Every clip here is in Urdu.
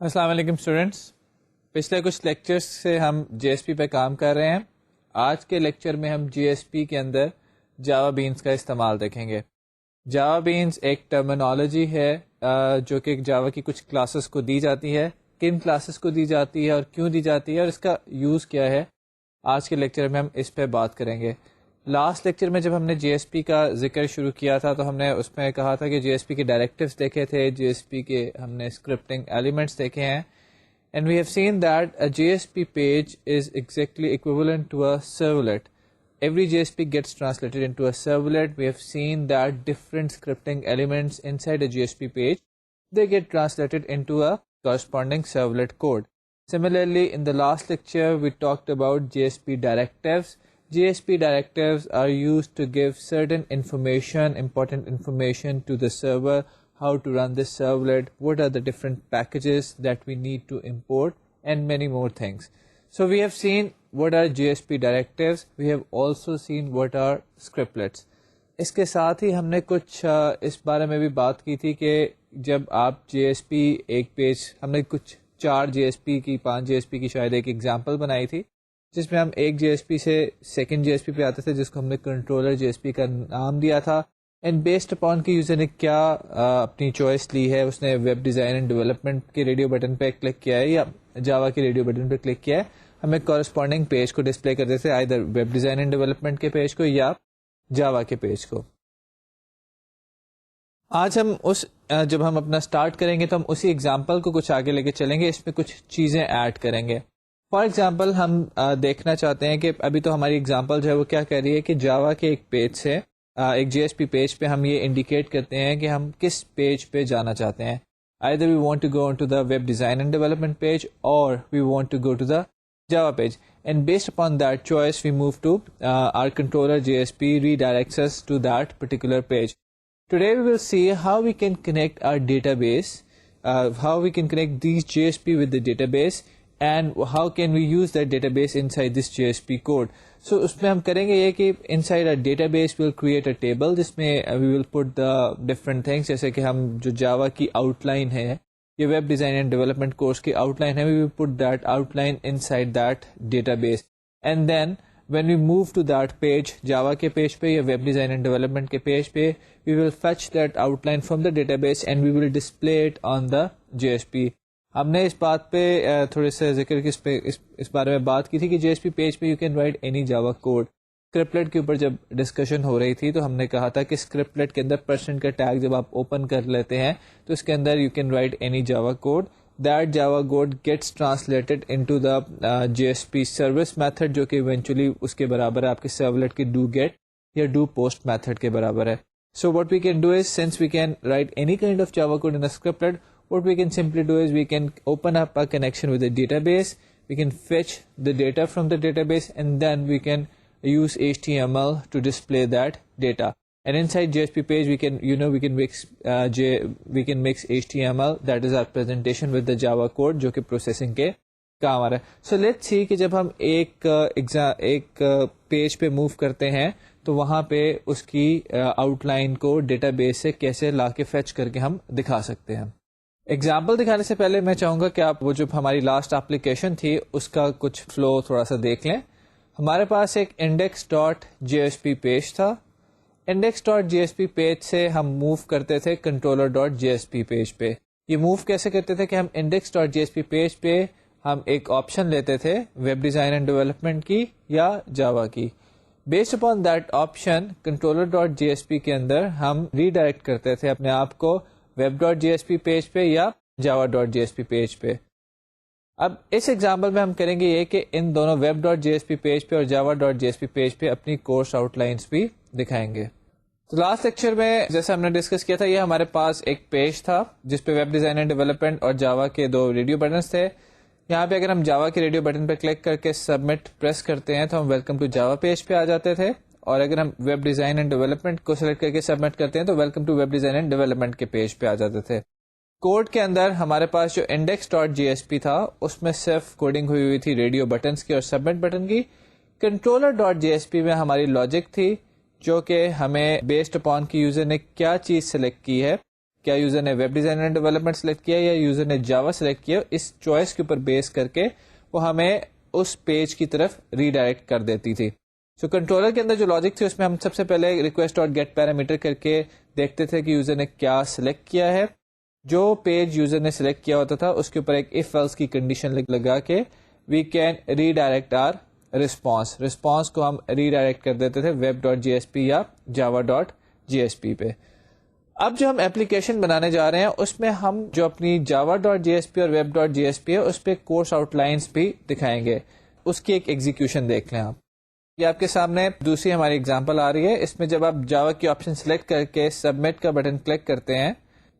السلام علیکم اسٹوڈینٹس. پچھلے کچھ لیکچرز سے ہم جی ایس پی پہ کام کر رہے ہیں. آج کے لیکچر میں ہم جی ایس پی کے اندر جاوا بینس کا استعمال دیکھیں گے. جاوا بینس ایک ٹرمینالوجی ہے جو کہ جاوا کی کچھ کلاسز کو دی جاتی ہے. کن کلاسز کو دی جاتی ہے اور کیوں دی جاتی ہے اور اس کا یوز کیا ہے، آج کے لیکچر میں ہم اس پہ بات کریں گے. لاسٹ لیکچر میں جب ہم نے جی ایس پی کا ذکر شروع کیا تھا تو ہم نے اس میں کہا تھا کہ جی ایس پی کے ڈائریکٹیوز دیکھے تھے، جی ایس پی کے ہم نے اسکرپٹنگ ایلیمنٹس دیکھے ہیں. And we have seen that a JSP page is exactly equivalent to a servlet. Every JSP gets translated into a servlet. We have seen that different scripting elements inside a JSP page, they get translated into a corresponding servlet code. Similarly, in the last lecture, we talked about JSP directives. JSP directives are used to give certain information, important information to the server, how to run this servlet, what are the different packages that we need to import, and many more things. So we have seen what are JSP directives. We have also seen what are scriptlets. اس کے ساتھ ہی ہم نے کچھ اس بارے میں بھی بات کی تھی کہ جب آپ جی ایس پی ایک پیج، ہم نے کچھ 4 جی ایس پی کی 5 جی ایس پی کی شاید ایک ایگزامپل بنائی تھی جس میں ہم ایک جی ایس پی سے سیکنڈ جی ایس پی پہ آتے تھے جس کو ہم نے کنٹرولر جی ایس پی کا نام دیا تھا. اینڈ بیسڈ اپون کہ یوزر نے کیا اپنی چوائس لی ہے، اس نے ویب ڈیزائن اینڈ ڈیولپمنٹ کے ریڈیو بٹن پہ کلک کیا ہے یا جاوا کے ریڈیو بٹن پہ کلک کیا ہے، ہمیں کورسپونڈنگ پیج کو ڈسپلے کر دیتے ہیں، ائدر ویب ڈیزائن اینڈ ڈیولپمنٹ کے پیج کو یا جاوا کے پیج کو. آج ہم جب ہم اپنا سٹارٹ کریں گے تو ہم اسی ایگزامپل کو کچھ آگے لے کے چلیں گے، اس میں کچھ چیزیں ایڈ کریں گے. فار ایگزامپل ہم دیکھنا چاہتے ہیں کہ ابھی تو ہماری ایگزامپل جو ہے وہ کیا کہہ رہی ہے کہ جاوا کے ایک پیج سے ایک جی ایس پی پیج پہ ہم یہ انڈیکیٹ کرتے ہیں کہ ہم کس پیج پہ جانا چاہتے ہیں. either we want to go into the web design and development page or we want to go to the Java page, and based upon that choice we move to our controller JSP redirects us to that particular page. Today we will see how we can connect our database, how we can connect these JSP with the database, and how can we use that database inside this JSP code. So اس میں ہم کریں گے یہ کہ inside our database we'll create a table جس میں we will put the different things، جیسے کہ ہم جو جاوا کی آؤٹ لائن ہے، یہ web design and development course کی آؤٹ لائن ہے، we will put that outline inside that database. And then when we move to that page، جاوا کے پیج پہ یا ویب ڈیزائن اینڈ ڈیولپمنٹ کے پیج پہ، we will fetch that outline from the database and we will display it on the JSP. ہم نے اس بات پہ تھوڑے سے ذکر کی اس بارے میں بات کی تھی کہ جی ایس پی پیج پہ you can write any Java code. Scriptlet کے اوپر جب ڈسکشن ہو رہی تھی تو ہم نے کہا تھا کہ اسکرپلیٹ کے اندر پرسنٹ کا ٹیگ جب آپ اوپن کر لیتے ہیں تو اس کے اندر you can write any Java code. That Java code gets translated into the J S P service method, جو کہ ایونچولی اس کے برابر ہے آپ کے سرولیٹ کے ڈو گیٹ یا ڈو پوسٹ میتھڈ کے برابر ہے. So what we can do is since we can write any kind of Java code in scriptlet, what we can simply do is we can open up a connection with the database, we can fetch the data from the database, and then we can use HTML to display that data. And inside JSP page we can we can mix HTML, that is our presentation, with the Java code جو کہ processing کے کام آ رہا ہے. So let's see کہ جب ہم ایک پیج پہ موو کرتے ہیں تو وہاں پہ اس کی آؤٹ لائن کو ڈیٹا بیس سے کیسے لا کے فیچ کر کے ہم دکھا سکتے ہیں. ایگزامپل دکھانے سے پہلے میں چاہوں گا کہ آپ وہ جو ہماری لاسٹ اپلیکیشن تھی اس کا کچھ فلو تھوڑا سا دیکھ لیں. ہمارے پاس ایک index dot J S P page تھا. Index dot J S P page سے ہم موو کرتے تھے controller dot J S P page پہ. یہ موو کیسے کرتے تھے کہ ہم index dot J S P page پہ ہم ایک آپشن لیتے تھے ویب ڈیزائن اینڈ ڈیولپمنٹ کی یا جاوا کی. Based upon that option controller dot J S P کے اندر ہم ریڈائریکٹ کرتے تھے اپنے آپ کو web dot J S P page پہ یا Java dot J S P page پہ. اب اس ایگزامپل میں ہم کریں گے یہ کہ ان دونوں web dot J S P page پہ اور جاوا dot J S P page پہ اپنی کورس آؤٹ لائنس بھی دکھائیں گے. تو لاسٹ لیکچر میں جیسے ہم نے ڈسکس کیا تھا، یہ ہمارے پاس ایک پیج تھا جس پہ ویب ڈیزائن اینڈ ڈیولپمنٹ اور جاوا کے 2 ریڈیو بٹنس تھے. یہاں پہ اگر ہم جاوا کے ریڈیو بٹن پہ کلک کر کے سبمٹ پریس کرتے ہیں تو ہم ویلکم ٹو جاوا پیج پہ آ جاتے تھے، اور اگر ہم ویب ڈیزائن اینڈ ڈیولپمنٹ کو سلیکٹ کر کے سبمٹ کرتے ہیں تو welcome to web design and development کے پیج پہ آ جاتے تھے. کوڈ کے اندر ہمارے پاس جو انڈیکس ڈاٹ جی ایس پی تھا اس میں صرف کوڈنگ ہوئی تھی ریڈیو بٹنس کی اور سبمٹ بٹن کی. کنٹرولر ڈاٹ جی ایس پی میں ہماری لاجک تھی جو کہ ہمیں بیسڈ اپون کی یوزر نے کیا چیز سلیکٹ کی ہے کیا یوزر نے web design and development select کیا یا یوزر نے جاوا سلیکٹ کیا، اس چوائس کے اوپر بیس کر کے وہ ہمیں اس پیج کی طرف ریڈائریکٹ کر دیتی تھی. سو کنٹرولر کے اندر جو لاجک تھی اس میں ہم سب سے پہلے ریکویسٹ ڈاٹ گیٹ پیرامیٹر کر کے دیکھتے تھے کہ یوزر نے کیا سلیکٹ کیا ہے. جو پیج یوزر نے سلیکٹ کیا ہوتا تھا اس کے اوپر ایک اف ایلس کی کنڈیشن لگا کے we can redirect or response کو ہم ریڈائریکٹ کر دیتے تھے web dot J S P یا جاوا ڈاٹ جی ایس پی پہ. اب جو ہم اپلیکیشن بنانے جا رہے ہیں اس میں ہم جو اپنی جاوا ڈاٹ جی ایس پی اور ویب ڈاٹ جی ایس پی ہے اس پہ کورس آؤٹ لائنس بھی دکھائیں گے. اس کی ایک ایگزیکیوشن دیکھ لیں آپ. یہ آپ کے سامنے دوسری ہماری اگزامپل آ رہی ہے. اس میں جب آپ جاوا کی آپشن سلیکٹ کر کے سبمٹ کا بٹن کلک کرتے ہیں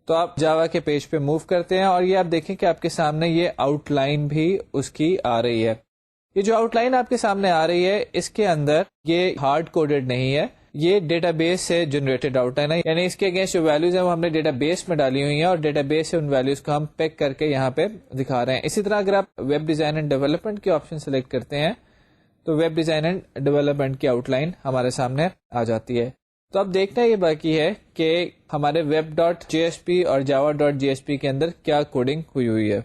تو آپ جاوا کے پیج پہ موو کرتے ہیں اور یہ آپ دیکھیں کہ آپ کے سامنے یہ آؤٹ لائن بھی اس کی آ رہی ہے. یہ جو آؤٹ لائن آپ کے سامنے آ رہی ہے اس کے اندر یہ ہارڈ کوڈڈ نہیں ہے، یہ ڈیٹا بیس سے جنریٹڈ آؤٹ لائن ہے، یعنی اس کے اگینسٹ جو ویلیوز ہیں وہ ہم نے ڈیٹا بیس میں ڈالی ہوئی ہیں اور ڈیٹا بیس سے ان ویلیوز کو ہم پیک کر کے یہاں پہ دکھا رہے ہیں. اسی طرح اگر آپ ویب ڈیزائن اینڈ ڈیولپمنٹ کی آپشن سلیکٹ کرتے ہیں تو ویب ڈیزائن اینڈ ڈیولپمنٹ کی آؤٹ لائن ہمارے سامنے آ جاتی ہے. تو اب دیکھنا یہ باقی ہے کہ ہمارے ویب ڈاٹ جی ایس پی اور جاوا ڈاٹ جی ایس پی کے اندر کیا کوڈنگ ہوئی ہے.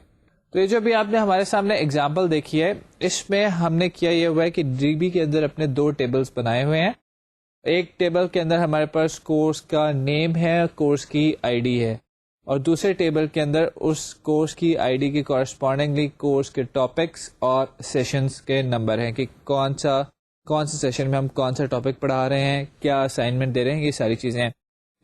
تو یہ جو بھی آپ نے ہمارے سامنے اگزامپل دیکھی ہے اس میں ہم نے کیا یہ ہوا ہے کہ ڈی بی کے اندر اپنے دو ٹیبلز بنائے ہوئے ہیں. ایک ٹیبل کے اندر ہمارے پاس کورس کا نیم ہے، کورس کی آئی ڈی ہے، اور دوسرے ٹیبل کے اندر اس کورس کی آئی ڈی کے کورسپونڈنگلی کورس کے ٹاپکس اور سیشنز کے نمبر ہیں کہ کون سے سیشن میں ہم کون سا ٹاپک پڑھا رہے ہیں، کیا اسائنمنٹ دے رہے ہیں، یہ ساری چیزیں ہیں.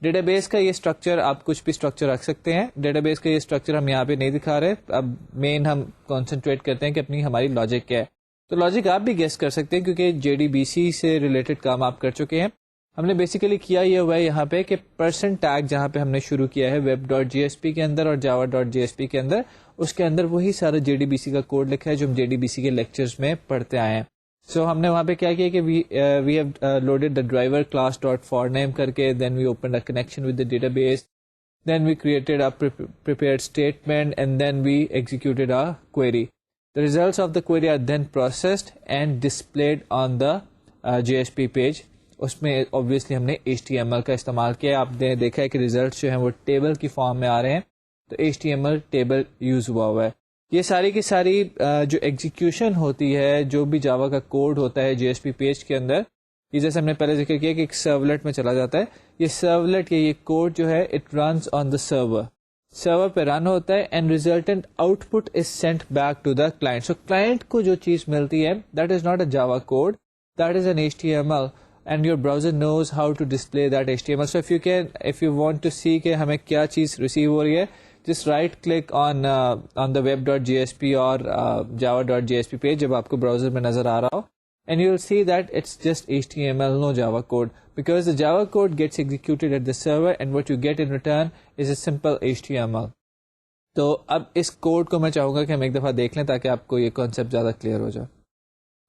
ڈیٹا بیس کا یہ اسٹرکچر آپ کچھ بھی اسٹرکچر رکھ سکتے ہیں. ڈیٹا بیس کا یہ اسٹرکچر ہم یہاں پہ نہیں دکھا رہے. اب مین ہم کانسنٹریٹ کرتے ہیں کہ اپنی ہماری لاجک کیا ہے. تو لاجک آپ بھی گیس کر سکتے ہیں کیونکہ جے ڈی بی سی سے ریلیٹڈ کام آپ کر چکے ہیں. ہم نے بیسیکلی کیا یہ ہوا ہے یہاں پہ کہ پرسن ٹیگ جہاں پہ ہم نے شروع کیا ہے web dot J S P کے اندر اور جاوا ڈاٹ جی ایس پی کے اندر، اس کے اندر وہی سارا جے ڈی بی سی کا کوڈ لکھا ہے جو ہم جے ڈی بی سی کے لیکچرز میں پڑھتے آئے ہیں. سو ہم نے وہاں پہ کیا کہ we have loaded the driver class dot for نیم کر کے دین we open a connection with the data base, then we created a prepared statement and then we executed a query. The results of the query are then processed and displayed on the JSP page. اس میں obviously ہم نے HTML کا استعمال کیا. آپ نے دیکھا ہے کہ ریزلٹس جو ہیں وہ ٹیبل کی فارم میں آ رہے ہیں تو HTML ٹیبل یوز ہوا ہے. یہ ساری کی ساری جو ایگزیکیوشن ہوتی ہے، جو بھی جاوا کا کوڈ ہوتا ہے JSP پیج کے اندر، یہ جیسے ہم نے پہلے ذکر کیا کہ ایک سرولیٹ میں چلا جاتا ہے. یہ سرولیٹ یہ کوڈ جو ہے اٹ رنس آن دا سرور پہ رن ہوتا ہے and resultant output is sent back to the client. So client کو جو چیز ملتی ہے that is not a Java code, that is an HTML and your browser knows how to display that HTML. So if you want to see کہ ہمیں کیا چیز ریسیو ہو رہی ہے، just right click on the web.jsp اور java.jsp page جب آپ کو براؤزر میں نظر آ رہا ہو and you'll see that it's just HTML, no Java code, because the Java code gets executed at the server and what you get in return is a simple HTML. تو اب اس کوڈ کو میں چاہوں گا کہ ہم ایک دفعہ دیکھ لیں تاکہ آپ کو یہ کانسیپٹ زیادہ کلیئر ہو جائے.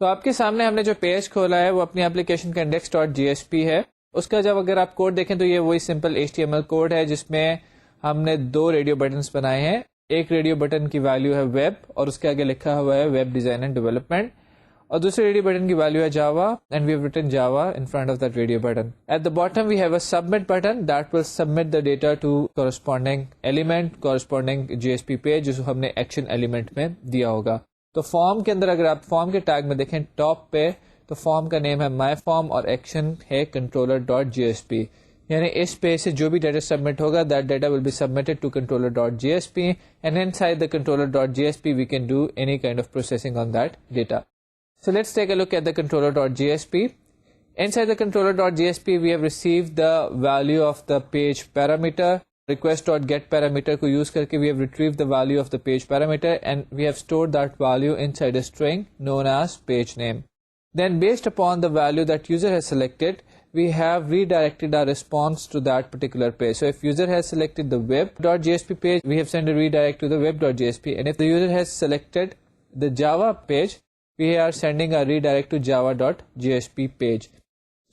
تو آپ کے سامنے ہم نے جو پیج کھولا ہے وہ اپنی اپلیکیشن کا انڈیکس ڈاٹ جی ایس پی ہے. اس کا جب اگر آپ کوڈ دیکھیں تو یہ وہی سمپل HTML کوڈ ہے جس میں ہم نے دو ریڈیو بٹنس بنائے ہیں. ایک ریڈیو بٹن کی ویلیو ہے ویب اور اس کے آگے لکھا ہوا ہے ویب ڈیزائن اینڈ ڈیولپمنٹ, اور دوسرے ریڈیو بٹن کی ویلیو ہے Java and we have written Java in front of that radio button. At the bottom we have a submit button that will submit the data to corresponding element corresponding J S P page جو ہم نے ایکشن ایلیمنٹ میں دیا ہوگا. تو فارم کے اندر اگر آپ فارم کے ٹیگ میں دیکھیں ٹاپ پہ تو فارم کا نیم ہے مائی فارم اور ایکشن ہے controller dot J S P, یعنی اس پیج سے جو بھی ڈیٹا سبمٹ ہوگا that data will be submitted to controller dot J S P and inside the controller dot J S P we can do any kind of processing on that data. So let's take a look at the controller.jsp. Inside the controller.jsp, we have received the value of the page parameter. Request.get parameter ko use karke we have retrieved the value of the page parameter and we have stored that value inside a string known as page name. Then based upon the value that user has selected, we have redirected our response to that particular page. So if user has selected the web.jsp page, we have sent a redirect to the web.jsp. And if the user has selected the Java page, we are sending a redirect to java.jsp page.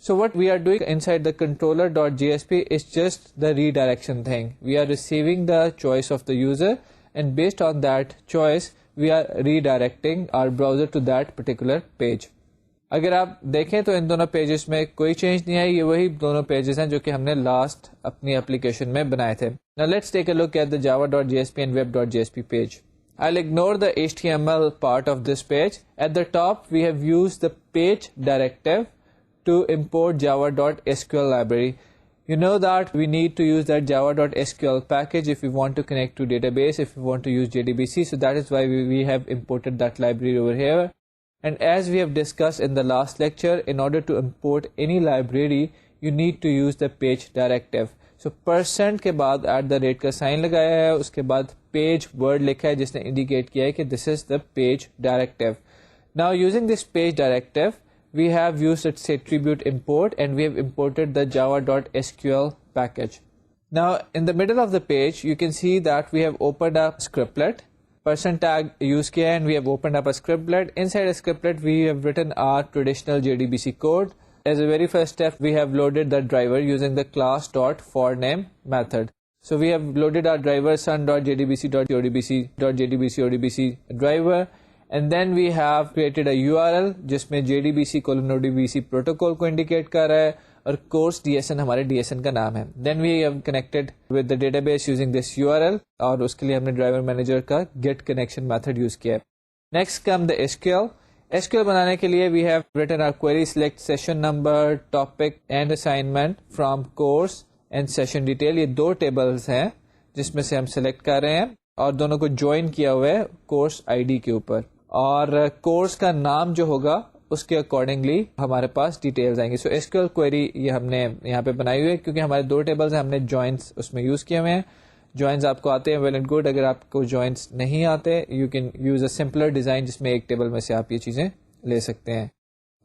So what we are doing inside the controller.jsp is just the redirection thing. We are receiving the choice of the user and based on that choice we are redirecting our browser to that particular page. اگر آپ دیکھیں تو ان دونوں پیجز میں کوئی چینج نہیں آئی, یہ وہی دونوں پیجز ہیں جو کہ ہم نے لاسٹ اپنی اپلیکیشن میں بنائے تھے. Now let's take a look at the java.jsp and web.jsp page. I'll ignore the HTML part of this page. At the top, we have used the page directive to import java.sql library. You know that we need to use that java.sql package if we want to connect to database, if we want to use JDBC. So that is why we have imported that library over here. And as we have discussed in the last lecture, in order to import any library, you need to use the page directive. So percent کے بعد ایٹ دا ریٹ کا سائن لگایا ہے, اس کے بعد پیج ورڈ لکھا ہے جس نے انڈیکیٹ کیا ہے کہ this is the page directive. Now using this page directive, we have used its attribute import and we have imported the java.sql package. Now in the middle of the page, you can see that we have opened up scriptlet. Percent tag use kiya and we have opened up a scriptlet. Inside a scriptlet, we have written our traditional JDBC code. As a very first step, we have loaded the driver using the class.forName method. So we have loaded our driver sun.jdbc.odbc driver, and then we have created a URL جس میں JDBC:ODBC protocol کو indicate کر رہا ہے اور course DSN ہمارے DSN کا نام ہے. Then we have connected with the database using this URL اور اس کے لیے ہم نے driver manager کا get connection method use کیا ہے. Next come the SQL. SQL بنانے کے لیے we have written our query, select session number, topic and assignment from course and session detail. یہ دو tables ہیں جس میں سے ہم select کر رہے ہیں اور دونوں کو join کیا ہوا ہے course ID کے اوپر, اور course کا نام جو ہوگا اس کے اکارڈنگلی ہمارے پاس ڈیٹیلز آئیں گی. سو SQL query یہ ہم نے یہاں پہ بنائی ہوئی ہے کیونکہ ہمارے دو ٹیبلز ہیں, ہم نے joins اس میں یوز کیے ہوئے ہیں. جوائنز آپ کو آتے ہیں, ویل اینڈ گڈ. اگر آپ کو جوائنز نہیں آتے, you can use a سمپلر design جس میں ایک ٹیبل میں سے آپ یہ چیزیں لے سکتے ہیں.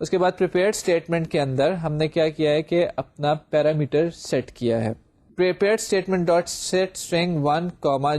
اس کے بعد پریپیئرڈ اسٹیٹمنٹ کے اندر ہم نے کیا کیا ہے کہ اپنا پیرامیٹر سیٹ کیا ہے. Prepared statement dot set string 1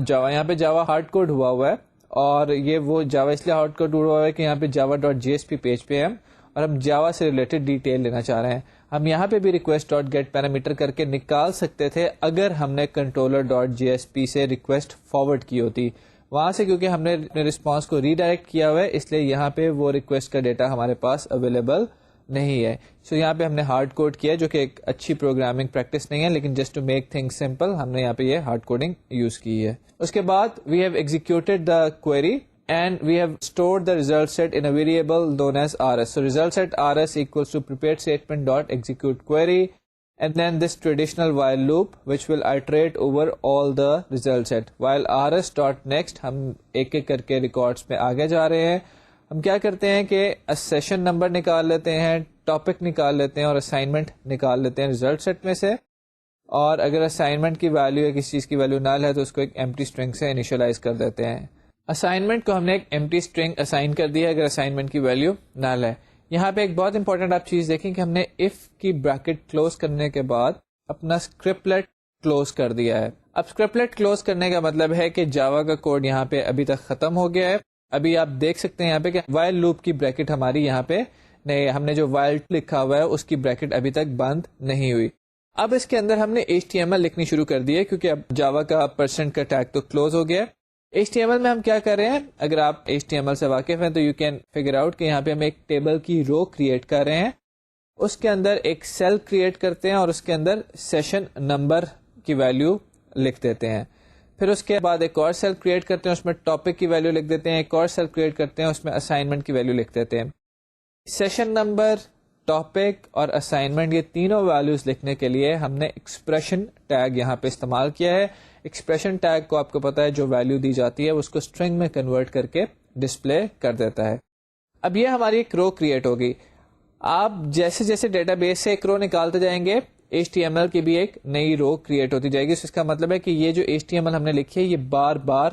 Java. یہاں پہ جاوا ہارڈ کوڈ ہوا ہوا ہے اور یہ وہ جاوا اس لیے ہارڈ کوڈ ہوا ہوا ہے کہ یہاں پہ java.jsp پیج پہ ہم اور ہم جاوا سے ریلیٹڈ ڈیٹیل لینا چاہ رہے ہیں. ہم یہاں پہ بھی ریکویسٹ ڈاٹ گیٹ پیرامیٹر کر کے نکال سکتے تھے اگر ہم نے کنٹرولر ڈاٹ JSP سے ریکویسٹ فارورڈ کی ہوتی. وہاں سے کیونکہ ہم نے اپنے رسپانس کو ری ڈائریکٹ کیا ہوا ہے اس لیے یہاں پہ وہ ریکویسٹ کا ڈیٹا ہمارے پاس اویلیبل نہیں ہے. سو یہاں پہ ہم نے ہارڈ کوڈ کیا جو کہ ایک اچھی پروگرامنگ پریکٹس نہیں ہے, لیکن just to make things simple ہم نے یہاں پہ یہ ہارڈ کوڈنگ یوز کی ہے. اس کے بعد we have executed the query and we have stored the result set in a variable known as rs. So result set rs equals to prepared statement dot execute query and then this traditional while loop which will iterate over all the result set. While rs dot next ہم ایک ایک کر کے ریکارڈس میں آگے جا رہے ہیں. ہم کیا کرتے ہیں کہ سیشن نمبر نکال لیتے ہیں, ٹاپک نکال لیتے ہیں اور اسائنمنٹ نکال لیتے ہیں ریزلٹ سیٹ میں سے, اور اگر اسائنمنٹ کی ویلیو یا کسی چیز کی ویلیو نل ہے تو اس کو ایک ایمپٹی اسٹرنگ سے انیشلائز کر دیتے ہیں. اسائنمنٹ کو ہم نے ایک ایمپٹی اسٹرنگ اسائن کر دیا اگر اسائنمنٹ کی ویلیو نل ہے. یہاں پہ ایک بہت انپورٹنٹ آپ چیز دیکھیں کہ ہم نے اف کی بریکٹ کلوز کرنے کے بعد اپنا اسکرپٹلیٹ کلوز کر دیا ہے. اب اسکرپٹلیٹ کلوز کرنے کا مطلب ہے کہ جاوا کا کوڈ یہاں پہ ابھی تک ختم ہو گیا ہے. ابھی آپ دیکھ سکتے ہیں یہاں پہ کہ وائل لوپ کی بریکٹ ہماری یہاں پہ نہیں, ہم نے جو وائل لکھا ہوا ہے اس کی بریکٹ ابھی تک بند نہیں ہوئی. اب اس کے اندر ہم نے HTML لکھنی شروع کر دی ہے کیونکہ اب جاوا کا پرسنٹ کا ٹیگ تو کلوز ہو گیا ہے. HTML میں ہم کیا کر رہے ہیں, اگر آپ HTML سے واقف ہیں تو یو کین فگر آؤٹ کہ یہاں پہ ہم ایک ٹیبل کی رو کریٹ کر رہے ہیں, اس کے اندر ایک سیل کریٹ کرتے ہیں اور اس کے اندر سیشن نمبر کی ویلیو لکھ دیتے ہیں. پھر اس کے بعد ایک اور سیل کریٹ کرتے ہیں, اس میں ٹاپک کی ویلیو لکھ دیتے ہیں. ایک اور سیل کریٹ کرتے ہیں, اس میں اسائنمنٹ کی ویلیو لکھ دیتے ہیں. سیشن نمبر, ٹاپک اور اسائنمنٹ یہ تینوں ویلیوز لکھنے کے لیے ہم نے ایکسپریشن ٹیگ یہاں پہ استعمال کیا ہے. ایکسپریشن ٹیگ کو آپ کو پتا ہے جو ویلیو دی جاتی ہے اس کو اسٹرنگ میں کنورٹ کر کے ڈسپلے کر دیتا ہے. اب یہ ہماری ایک رو کریٹ ہوگی. آپ جیسے جیسے ڈیٹا بیس سے ایک رو نکالتے جائیں گے HTML کی بھی ایک نئی رو کریٹ ہوتی جائے گی. اس کا مطلب ہے کہ یہ جو HTML ہم نے لکھی ہے یہ بار بار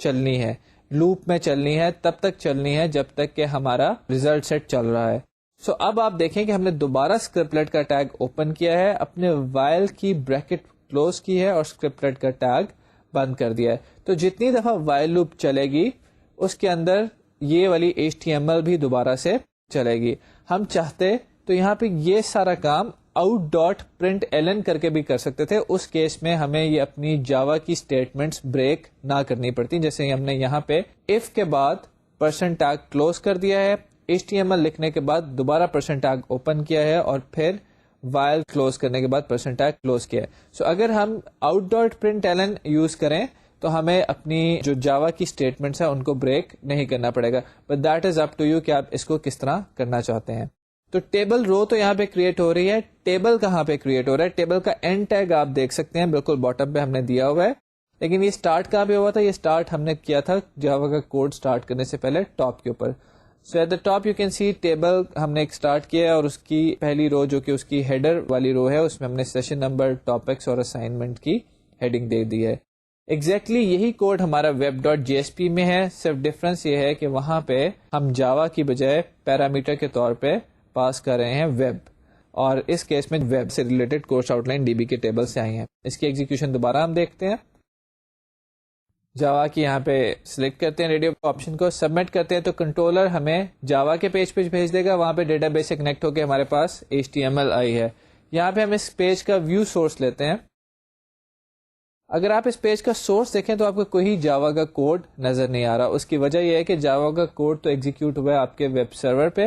چلنی ہے, لوپ میں چلنی ہے, تب تک چلنی ہے جب تک کہ ہمارا ریزلٹ سیٹ چل رہا ہے. سو اب آپ دیکھیں کہ ہم نے دوبارہ اسکرپٹلیٹ کا ٹیگ اوپن کیا ہے, اپنے وائل کی بریکٹ کلوز کی ہے اور اسکرپٹلیٹ کا ٹیگ بند کر دیا ہے. تو جتنی دفعہ وائل لوپ چلے گی اس کے اندر یہ والی HTML بھی دوبارہ سے چلے گی. ہم چاہتے تو یہاں پہ یہ سارا کام آؤٹ ڈاٹ پرنٹ ایلن کر کے بھی کر سکتے تھے. اس کیس میں ہمیں یہ اپنی جاوا کی اسٹیٹمنٹس بریک نہ کرنی پڑتی, جیسے ہم نے یہاں پہ اف کے بعد پرسنٹ ٹیگ کلوز کر دیا ہے, HTML لکھنے کے بعد دوبارہ پرسنٹ ٹیگ اوپن کیا ہے اور پھر وائل کلوز کرنے کے بعد پرسنٹ ٹیگ کلوز کیا ہے. سو اگر ہم out.println یوز کریں تو ہمیں اپنی جو جاوا کی اسٹیٹمنٹس ہیں ان کو بریک نہیں کرنا پڑے گا, but that is up to you کہ آپ اس کو کس طرح کرنا چاہتے ہیں. تو ٹیبل رو تو یہاں پہ کریٹ ہو رہی ہے, ٹیبل کہاں پہ کریٹ ہو رہا ہے؟ ٹیبل کا اینڈ ٹیگ آپ دیکھ سکتے ہیں بالکل باٹم پہ ہم نے دیا ہوا ہے, لیکن یہ اسٹارٹ کہاں پہ ہوا تھا؟ یہ اسٹارٹ ہم نے کیا تھا جاوا کا کوڈ اسٹارٹ کرنے سے پہلے ٹاپ کے اوپر. So at the top you can see table ہم نے ایک اسٹارٹ کیا ہے اور اس کی پہلی رو جو کہ اس کی ہیڈر والی رو ہے اس میں ہم نے سیشن نمبر, ٹاپکس اور اسائنمنٹ کی ہیڈنگ دے دی ہے. ایگزیکٹلی یہی کوڈ ہمارا web.jsp میں ہے, صرف ڈفرنس یہ ہے کہ وہاں پہ ہم جاوا کی بجائے پیرامیٹر کے طور پہ پاس کر رہے ہیں ویب, اور اس کیس میں ویب سے related course out line DB کے ٹیبل سے آئی ہیں. اس کی ایگزیکیوشن دوبارہ ہم دیکھتے ہیں. جاوا کی یہاں پہ سلیکٹ کرتے ہیں ریڈیو آپشن کو, سبمٹ کرتے ہیں تو کنٹرولر ہمیں جاوا کے پیج پہ بھیج دے گا, وہاں پہ ڈیٹا بیس سے کنیکٹ ہو کے ہمارے پاس HTML آئی ہے. یہاں پہ ہم اس پیج کا ویو سورس لیتے ہیں. اگر آپ اس پیج کا سورس دیکھیں تو آپ کو کوئی جاوا کا کوڈ نظر نہیں آ رہا. اس کی وجہ یہ ہے کہ جاوا کا کوڈ تو ایگزیکیوٹ ہوا ہے آپ کے ویب سرور پہ,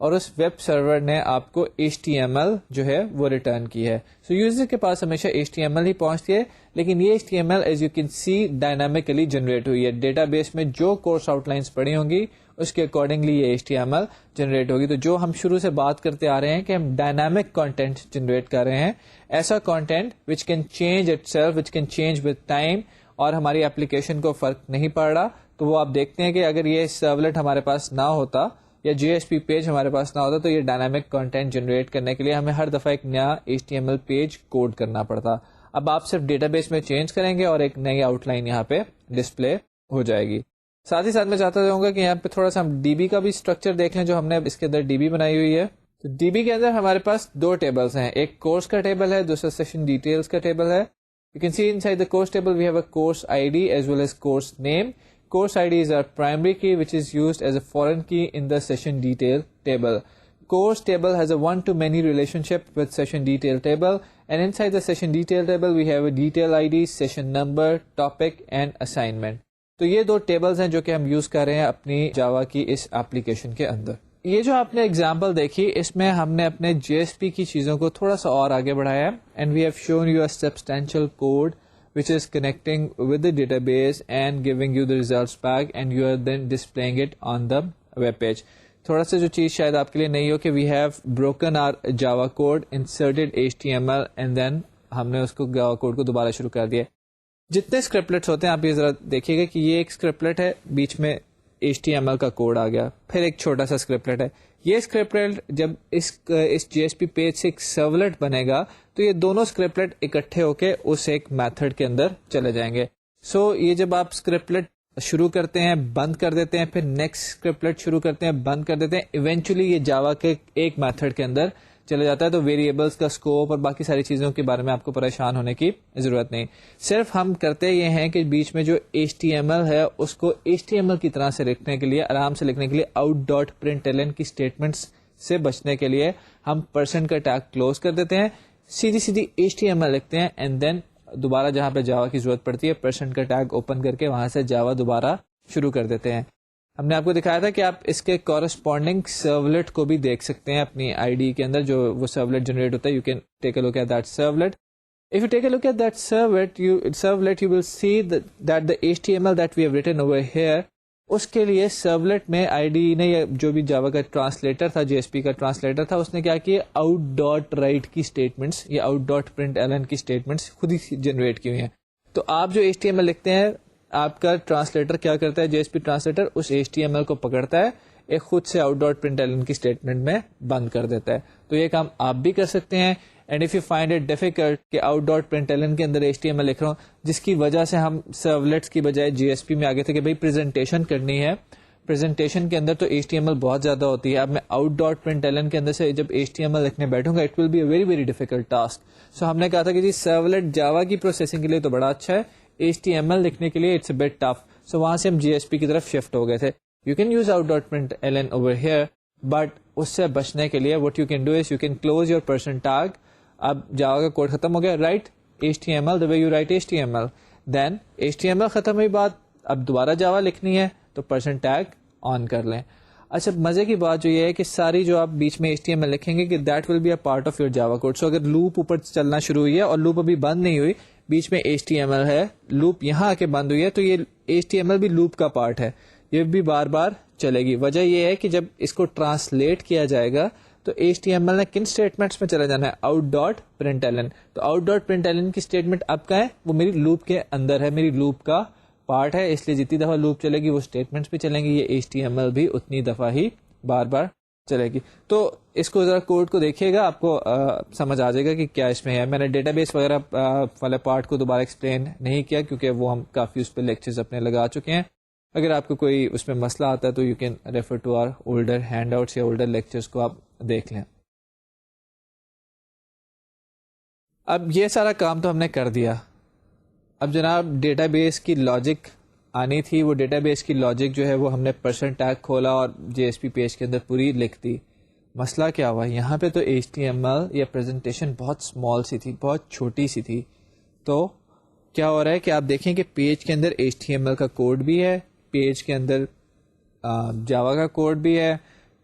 اور اس ویب سرور نے آپ کو HTML جو ہے وہ ریٹرن کی ہے. سو یوزر کے پاس ہمیشہ HTML ہی پہنچتی ہے, لیکن یہ HTML as you can C dynamically generate ہوئی ہے. ڈیٹا بیس میں جو کورس آؤٹ لائنس پڑی ہوں گی اس کے اکارڈنگلی یہ HTML جنریٹ ہوگی. تو جو ہم شروع سے بات کرتے آ رہے ہیں کہ ہم ڈائنامک کانٹینٹ جنریٹ کر رہے ہیں, ایسا content which can change it self, which can change with time, اور ہماری اپلیکیشن کو فرق نہیں پڑ رہا. تو وہ آپ دیکھتے ہیں کہ اگر یہ سرولیٹ ہمارے پاس نہ ہوتا یا JSP پیج ہمارے پاس نہ ہوتا تو یہ ڈائنامک کانٹینٹ جنریٹ کرنے کے لیے ہمیں ہر دفعہ ایک نیا HTML پیج کوڈ کرنا پڑتا. اب آپ صرف ڈیٹا بیس میں چینج کریں گے اور ایک نئی آؤٹ لائن یہاں پہ ڈسپلے ہو جائے گی. ساتھ ہی ساتھ میں چاہتا ہوں گا کہ یہاں پہ تھوڑا سا ہم DB کا بھی اسٹرکچر دیکھ لیں جو ہم نے اس کے اندر DB بنائی ہوئی ہے. تو DB کے اندر ہمارے پاس دو ٹیبلز ہیں, ایک کورس کا ٹیبل ہے, دوسرا سیشن ڈیٹیلز کا ٹیبل ہے. You can see inside the course table we have a course ID as well as course name. Course ID is our primary key which is used as a foreign key in the session detail table. Course table has a one-to-many relationship with session detail table, and inside the session detail table we have a detail ID, session number, topic and assignment. تو یہ دو ٹیبلز ہیں جو کہ ہم یوز کر رہے ہیں اپنی جاوا کی اس ایپلیکیشن کے اندر. یہ جو آپ نے ایگزامپل دیکھی اس میں ہم نے اپنے JSP کی چیزوں کو تھوڑا سا اور آگے بڑھایا ہے, and we have shown you a substantial code which is connecting with the database and giving you the results back, and you are then displaying it on the web page. تھوڑا سا جو چیز شاید آپ کے لیے نہیں ہو کہ we have broken our Java code, inserted HTML and then ہم نے اس کو Java code کو دوبارہ شروع کر دیا. جتنے اسکرپٹس ہوتے ہیں آپ یہ ذرا دیکھیے گا کہ یہ ایک اسکرپٹ ہے, بیچ میں HTML کا کوڈ آ گیا, پھر ایک چھوٹا سا اسکرپٹ ہے. یہ اسکرپٹ جب اس JSP پیج سے ایک سرولیٹ بنے گا تو یہ دونوں اسکرپٹ اکٹھے ہو کے اس ایک میتھڈ کے اندر چلے جائیں گے. سو یہ جب آپ اسکرپٹ شروع کرتے ہیں بند کر دیتے ہیں, پھر نیکسٹ اسکرپٹ شروع کرتے ہیں بند کر دیتے ہیں, ایونچولی یہ جاوا کے ایک میتھڈ کے اندر چلے جاتا ہے. تو ویریبلس کا اسکوپ اور باقی ساری چیزوں کے بارے میں آپ کو پریشان ہونے کی ضرورت نہیں. صرف ہم کرتے یہ ہیں کہ بیچ میں جو HTML ہے اس کو HTML کی طرح سے لکھنے کے لیے, آرام سے لکھنے کے لیے, out.println کی اسٹیٹمنٹس سے بچنے کے لیے ہم پرسنٹ کا ٹیگ کلوز کر دیتے ہیں, سیدھی HTML لکھتے ہیں, اینڈ دین دوبارہ جہاں پہ جاوا کی ضرورت پڑتی ہے پرسنٹ کا ٹیگ اوپن کر کے وہاں سے جاوا دوبارہ شروع کر دیتے ہیں. ہم نے آپ کو دکھایا تھا کہ آپ اس کے کورسپونڈنگ سرولیٹ کو بھی دیکھ سکتے ہیں اپنی ID کے اندر, جو وہ سرولیٹ جنریٹ ہوتا ہے. You can take a look at that servlet. If you take a look at that servlet, you will see that the HTML that we have written over here, اس کے لیے سرولیٹ میں ID نے یا جو بھی جاوا کا ٹرانسلیٹر تھا, JSP کا ٹرانسلیٹر تھا, اس نے کیا کیا, out.write کی اسٹیٹمنٹس یا out.println کی اسٹیٹمنٹس خود ہی جنریٹ کی ہوئی ہیں. تو آپ جو HTML لکھتے ہیں آپ کا ٹرانسلیٹر کیا کرتا ہے, JSP ٹرانسلیٹر اس HTML کو پکڑتا ہے, ایک خود سے out.println کی اسٹیٹمنٹ میں بند کر دیتا ہے. تو یہ کام آپ بھی کر سکتے ہیں. And if you find it difficult کہ out.println کے اندر HTML لکھ رہا ہوں, جس کی وجہ سے ہم سرولیٹس کی بجائے JSP میں آگے تھے کہ بھائی پریزنٹیشن کرنی ہے, پریزنٹیشن کے اندر تو HTML بہت زیادہ ہوتی ہے. اب میں out.println کے اندر سے جب HTML لکھنے بیٹھوں گا it will be a very very difficult task. So ہم نے کہا تھا کہ جی سرولیٹ جاوا کی پروسیسنگ کے لیے تو بڑا اچھا ہے, HTML لکھنے کے لیے اٹس اے بٹ ٹف. سو وہاں سے ہم JSP کی طرف شفٹ ہو گئے تھے. You can use out.println over here, but اس سے بچنے کے لیے what you can do is you can close your person tag. اب جاوا کا کوڈ ختم ہو گیا, right HTML the way you write HTML, then HTML ختم ہوئی بات, اب دوبارہ جاوا لکھنی ہے تو پرسنٹ ٹیگ آن کر لیں. اچھا مزے کی بات جو یہ ہے کہ ساری جو آپ بیچ میں HTML لکھیں گے کہ that will be a part of your Java code. So اگر لوپ اوپر چلنا شروع ہوئی ہے اور لوپ ابھی بند نہیں ہوئی, بیچ میں HTML ہے, لوپ یہاں آ کے بند ہوئی ہے, تو یہ HTML بھی لوپ کا پارٹ ہے, یہ بھی بار بار چلے گی. وجہ یہ ہے کہ جب اس کو ٹرانسلیٹ کیا جائے گا تو HTML نے کن اسٹیٹمنٹس میں چلا جانا ہے, آؤٹ ڈاٹ پرنٹلن. تو آؤٹ ڈاٹ پرنٹلن کی اسٹیٹمنٹ اب کا ہے, وہ میری لوپ کے اندر ہے, میری لوپ کا پارٹ ہے, اس لیے جتنی دفعہ لوپ چلے گی وہ اسٹیٹمنٹس بھی چلیں گی, یہ HTML بھی اتنی دفعہ ہی بار بار چلے گی. تو اس کو ذرا کوڈ کو دیکھیے گا, آپ کو سمجھ آ جائے گا کہ کیا اس میں ہے. میں نے ڈیٹا بیس وغیرہ والے پارٹ کو دوبارہ ایکسپلین نہیں کیا کیونکہ وہ ہم کافی اس پہ لیکچرز اپنے لگا چکے ہیں. اگر آپ کو کوئی اس میں مسئلہ آتا ہے تو you can refer to our older handouts یا اولڈر لیکچرز کو آپ دیکھ لیں. اب یہ سارا کام تو ہم نے کر دیا. اب جناب ڈیٹا بیس کی لاجک آنی تھی, وہ ڈیٹا بیس کی لاجک جو ہے وہ ہم نے پرسنٹ ٹیگ کھولا اور JSP پیج کے اندر پوری لکھ دی. مسئلہ کیا ہوا, یہاں پہ تو HTML یا پریزنٹیشن بہت اسمال سی تھی, بہت چھوٹی سی تھی. تو کیا ہو رہا ہے کہ آپ دیکھیں کہ پیج کے اندر HTML کا کوڈ بھی ہے, پیج کے اندر جاوا کا کوڈ بھی ہے,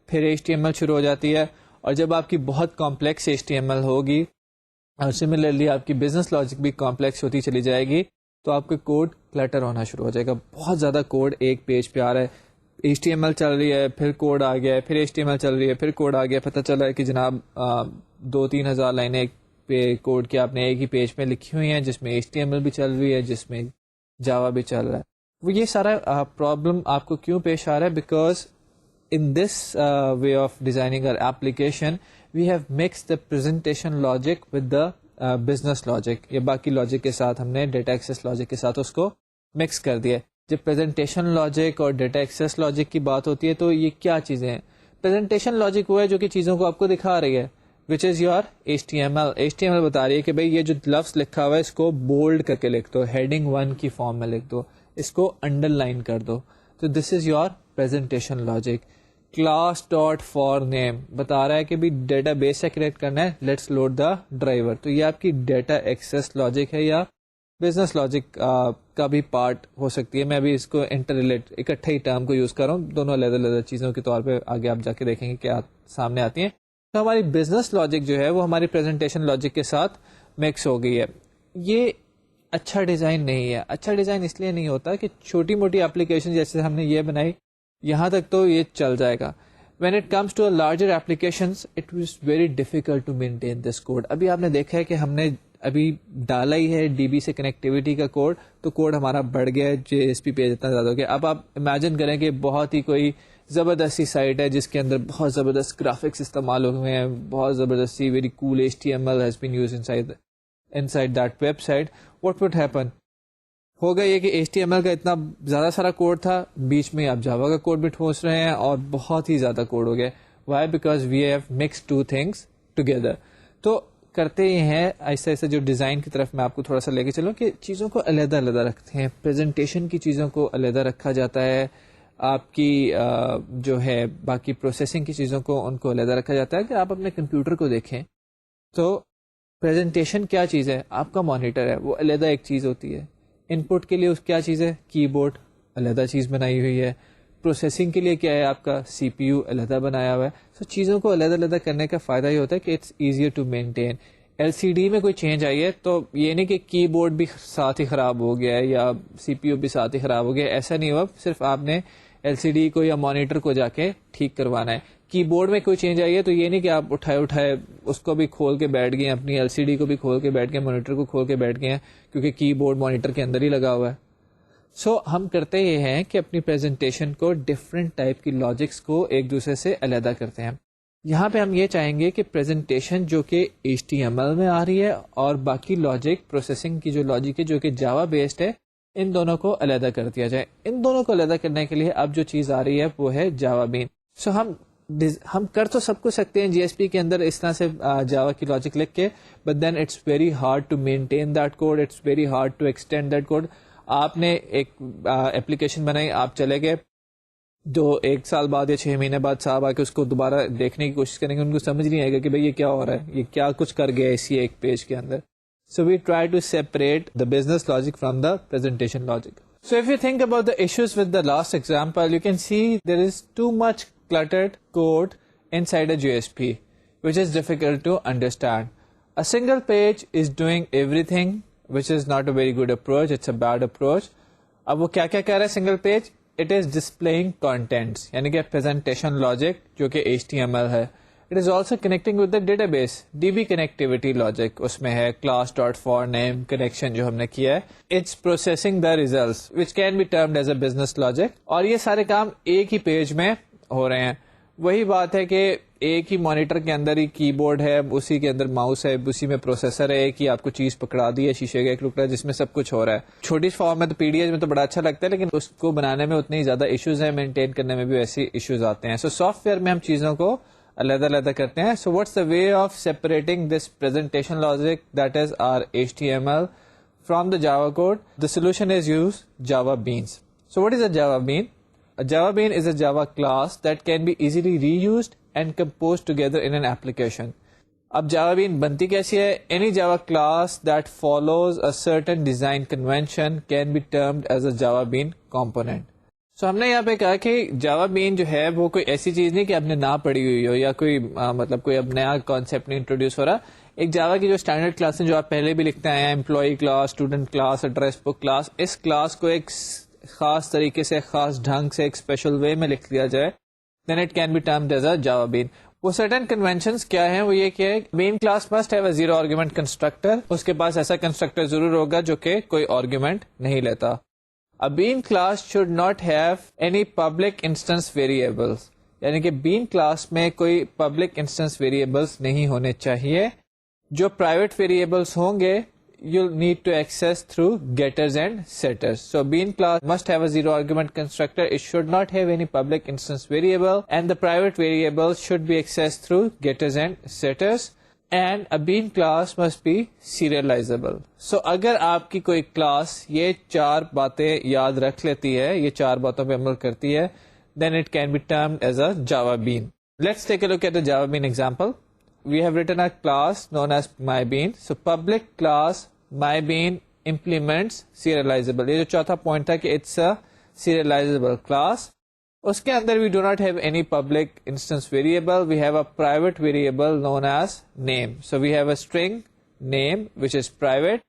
پھر HTML شروع ہو جاتی ہے. اور جب آپ کی بہت کمپلیکس HTML ہوگی اور سملرلی آپ کی بزنس لاجک بھی کمپلیکس ہوتی چلی جائے گی, تو آپ کا کوڈ کلٹر ہونا شروع ہو جائے گا. بہت زیادہ کوڈ ایک پیج پہ آ رہا ہے, HTML چل رہی ہے, پھر کوڈ آ گیا ہے, پھر HTML چل رہی ہے, پھر کوڈ آ گیا, پتہ چلا ہے کہ جناب 2-3 ہزار لائنیں ایک پہ کوڈ کی آپ نے ایک ہی پیج میں لکھی ہوئی ہیں, جس میں HTML بھی چل رہی ہے, جس میں جاوا بھی چل رہا ہے. وہ یہ سارا پرابلم آپ کو کیوں پیش آ رہا ہے, because in this way of designing our application we have mixed the presentation logic with the business logic. یہ باقی لاجک کے ساتھ ہم نے ڈیٹا ایکسیس لاجک کے ساتھ اس کو مکس کر دیا. جب پریزنٹیشن لاجک اور ڈیٹا ایکسیس لاجک کی بات ہوتی ہے تو یہ کیا چیزیں ہیں. پریزنٹیشن لاجک وہ ہے جو کہ چیزوں کو آپ کو دکھا رہی ہے, which is your HTML. HTML بتا رہی ہے کہ بھئی یہ جو لفظ لکھا ہوا ہے اس کو بولڈ کر کے لکھ دو, ہیڈنگ 1 کی فارم میں لکھ دو, اس کو انڈر لائن کر دو. تو this is your presentation logic. Class dot for name بتا رہا ہے کہ بھی ڈیٹا بیس سے کریکٹ کرنا ہے, لیٹس لوڈ دا ڈرائیور. تو یہ آپ کی ڈیٹا ایکسیس لاجک ہے یا بزنس لاجک کا بھی پارٹ ہو سکتی ہے. میں ابھی اس کو انٹر ریلیٹ اکٹھے ہی ٹرم کو یوز کر رہا ہوں, دونوں علیحدہ علیحدہ چیزوں کے طور پہ آگے آپ جا کے دیکھیں گے کیا سامنے آتی ہیں. تو ہماری بزنس لاجک جو ہے وہ ہماری پریزنٹیشن لاجک کے ساتھ مکس ہو گئی ہے. یہ اچھا ڈیزائن نہیں ہے. اچھا ڈیزائن اس لیے نہیں ہوتا کہ چھوٹی موٹی اپلیکیشن جیسے ہم نے یہ بنائی یہاں تک تو یہ چل جائے گا. When it comes to larger applications it was very difficult to maintain this code. ابھی آپ نے دیکھا ہے کہ ہم نے ابھی ڈالا ہی ہے DB سے کنیکٹیوٹی کا کوڈ, تو کوڈ ہمارا بڑھ گیا ہے, JSP پیج اتنا زیادہ ہو گیا. اب آپ امیجن کریں کہ بہت ہی کوئی زبردستی سائٹ ہے جس کے اندر بہت زبردست گرافکس استعمال ہوئے ہیں, بہت زبردستی very cool HTML has been used inside that website. What would happen? ہوگا یہ کہ HTML کا اتنا زیادہ سارا کوڈ تھا, بیچ میں آپ جاوا کا کوڈ بھی ٹھوس رہے ہیں اور بہت ہی زیادہ کوڈ ہو گیا. Why? Because we have mix two things together. تو کرتے یہ ہیں ایسا ایسا جو ڈیزائن کی طرف میں آپ کو تھوڑا سا لے کے چلوں کہ چیزوں کو علیحدہ علیحدہ رکھتے ہیں. پریزنٹیشن کی چیزوں کو علیحدہ رکھا جاتا ہے, آپ کی جو ہے باقی پروسیسنگ کی چیزوں کو ان کو علیحدہ رکھا جاتا ہے. کہ آپ اپنے کمپیوٹر کو دیکھیں تو پریزنٹیشن کیا چیز ہے, آپ کا مانیٹر ہے, وہ علیحدہ ایک چیز ہوتی ہے. ان پٹ کے لیے اس کیا چیز ہے, کی بورڈ, علیحدہ چیز بنائی ہوئی ہے. پروسیسنگ کے لیے کیا ہے, آپ کا CPU علیحدہ بنایا ہوا ہے. سو چیزوں کو علیحدہ علیحدہ کرنے کا فائدہ یہ ہوتا ہے کہ it's easier to maintain. LCD میں کوئی چینج آئی ہے تو یہ نہیں کہ کی بورڈ بھی ساتھ ہی خراب ہو گیا ہے یا CPU بھی ساتھ ہی خراب ہو گیا ہے, ایسا نہیں ہوا. صرف آپ نے LCD کو یا مانیٹر کو جا کے ٹھیک کروانا ہے. کی بورڈ میں کوئی چینج آئی ہے تو یہ نہیں کہ آپ اٹھائے اس کو بھی کھول کے بیٹھ گئے, اپنی LCD کو بھی کھول کے بیٹھ گئے, مانیٹر کو کھول کے بیٹھ گئے ہیں, کیونکہ کی بورڈ مانیٹر کے اندر ہی لگا ہوا ہے. سو ہم کرتے یہ ہیں کہ اپنی پریزنٹیشن کو ڈفرینٹ ٹائپ کی لاجکس کو ایک دوسرے سے علیحدہ کرتے ہیں. یہاں پہ ہم یہ چاہیں گے کہ پریزنٹیشن جو کہ HTML میں آ رہی ہے اور باقی لاجک پروسیسنگ کی جو لاجک ہے جو کہ جاوا بیسڈ ہے, ان دونوں کو علیحدہ کر دیا جائے. ان دونوں کو علیحدہ کرنے کے لیے اب جو چیز آ رہی ہے وہ ہے جاوا بین. سو ہم کر تو سب کو سکتے ہیں JSP کے اندر اس طرح سے جاوا کی لاجک لکھ کے, but then it's very hard to maintain that code, it's very hard to extend that code. آپ نے ایک اپلیکیشن بنائی, آپ چلے گئے, جو 1 سال بعد یا 6 مہینے بعد صاحب آ کے اس کو دوبارہ دیکھنے کی کوشش کریں گے, ان کو سمجھ نہیں آئے گا کہ بھائی یہ کیا ہو رہا ہے, یہ کیا کچھ کر گیا اسی ایک پیج کے اندر. So we try to separate the business logic from the presentation logic. So if you think about the issues with the last example, you can see there is too much cluttered code inside a JSP, which is difficult to understand. A single page is doing everything, which is not a very good approach. It's a bad approach. اب وہ کیا کیا کر رہا ہے single page? It is displaying contents, یعنی کہ پریزنٹیشن لاجک جو کہ HTML ہے. It is also connecting with the data DB connectivity logic اس میں ہے، class dot for name connection جو ہم نے کیا ہے. It's processing the results which can be termed as a business logic. اور یہ سارے کام ایک ہی پیج میں ہو رہے ہیں. وہی بات ہے کہ ایک ہی مانیٹر کے اندر ہی کی بورڈ ہے، اسی کے اندر ماؤس ہے، اسی میں پروسیسر ہے، ایک ہی آپ کو چیز پکڑا دی ہے شیشے کا ایک ٹکڑا جس میں سب کچھ ہو رہا ہے. چھوٹی فارم میں تو PDF میں تو بڑا اچھا لگتا ہے، لیکن اس کو بنانے میں اتنے ہی زیادہ ایشوز ہیں، مینٹین کرنے میں بھی ایسی ایشوز آتے ہیں. سو سافٹ ویئر میں ہم چیزوں کو علیحدہ علیحدہ کرتے ہیں. So what's the way of separating this presentation logic that is our HTML from the Java code? The solution is use Java Beans. So what is a Java Bean? A Java Bean is a Java class that can be easily reused and composed together in an application. اب Java Bean بنتی کیسی ہے؟ Any Java class that follows a certain design convention can be termed as a Java Bean component. So ہم نے یہاں پہ کہا کہ Java Bean جو ہے وہ کوئی ایسی چیز نہیں کہ آپ نے نہ پڑھی ہوئی ہو یا کوئی مطلب کوئی اب نیا کانسیپٹ نہیں انٹروڈیوس ہو رہا. ایک جاوا کی جو اسٹینڈرڈ کلاس ہیں جو آپ پہلے بھی لکھتے آئے ہیں، employee class, student class, address book class, اس کلاس کو ایک خاص طریقے سے، خاص ڈھنگ سے، ایک اسپیشل وے میں لکھ دیا جائے، then it can be termed as a Java bean. وہ سرٹن کنونشنز کیا ہیں؟ وہ یہ کہ main class must have a zero argument constructor. اس کے پاس ایسا کنسٹرکٹر ضرور ہوگا جو کہ کوئی آرگومنٹ نہیں لیتا. A bean class should not have any public instance variables. یعنی کہ bean class میں کوئی public instance variables نہیں ہونے چاہیے. جو private variables ہوں گے you'll need to access through getters and setters. So bean class must have a zero argument constructor. It should not have any public instance variable, and the private variables should be accessed through getters and setters. And a bean class must be serializable. So اگر آپ کی کوئی کلاس یہ چار باتیں یاد رکھ لیتی ہے، یہ چار باتوں پہ عمل کرتی ہے، then it can be termed as a Java bean. Let's take a look at the Java bean example. We have written a class known as mybean. So public class mybean implements serializable. یہ جو چوتھا پوائنٹ تھا کہ it's a serializable class. اس کے اندر we do not have any public instance variable. We have a private variable known as name. So we have a string name which is private.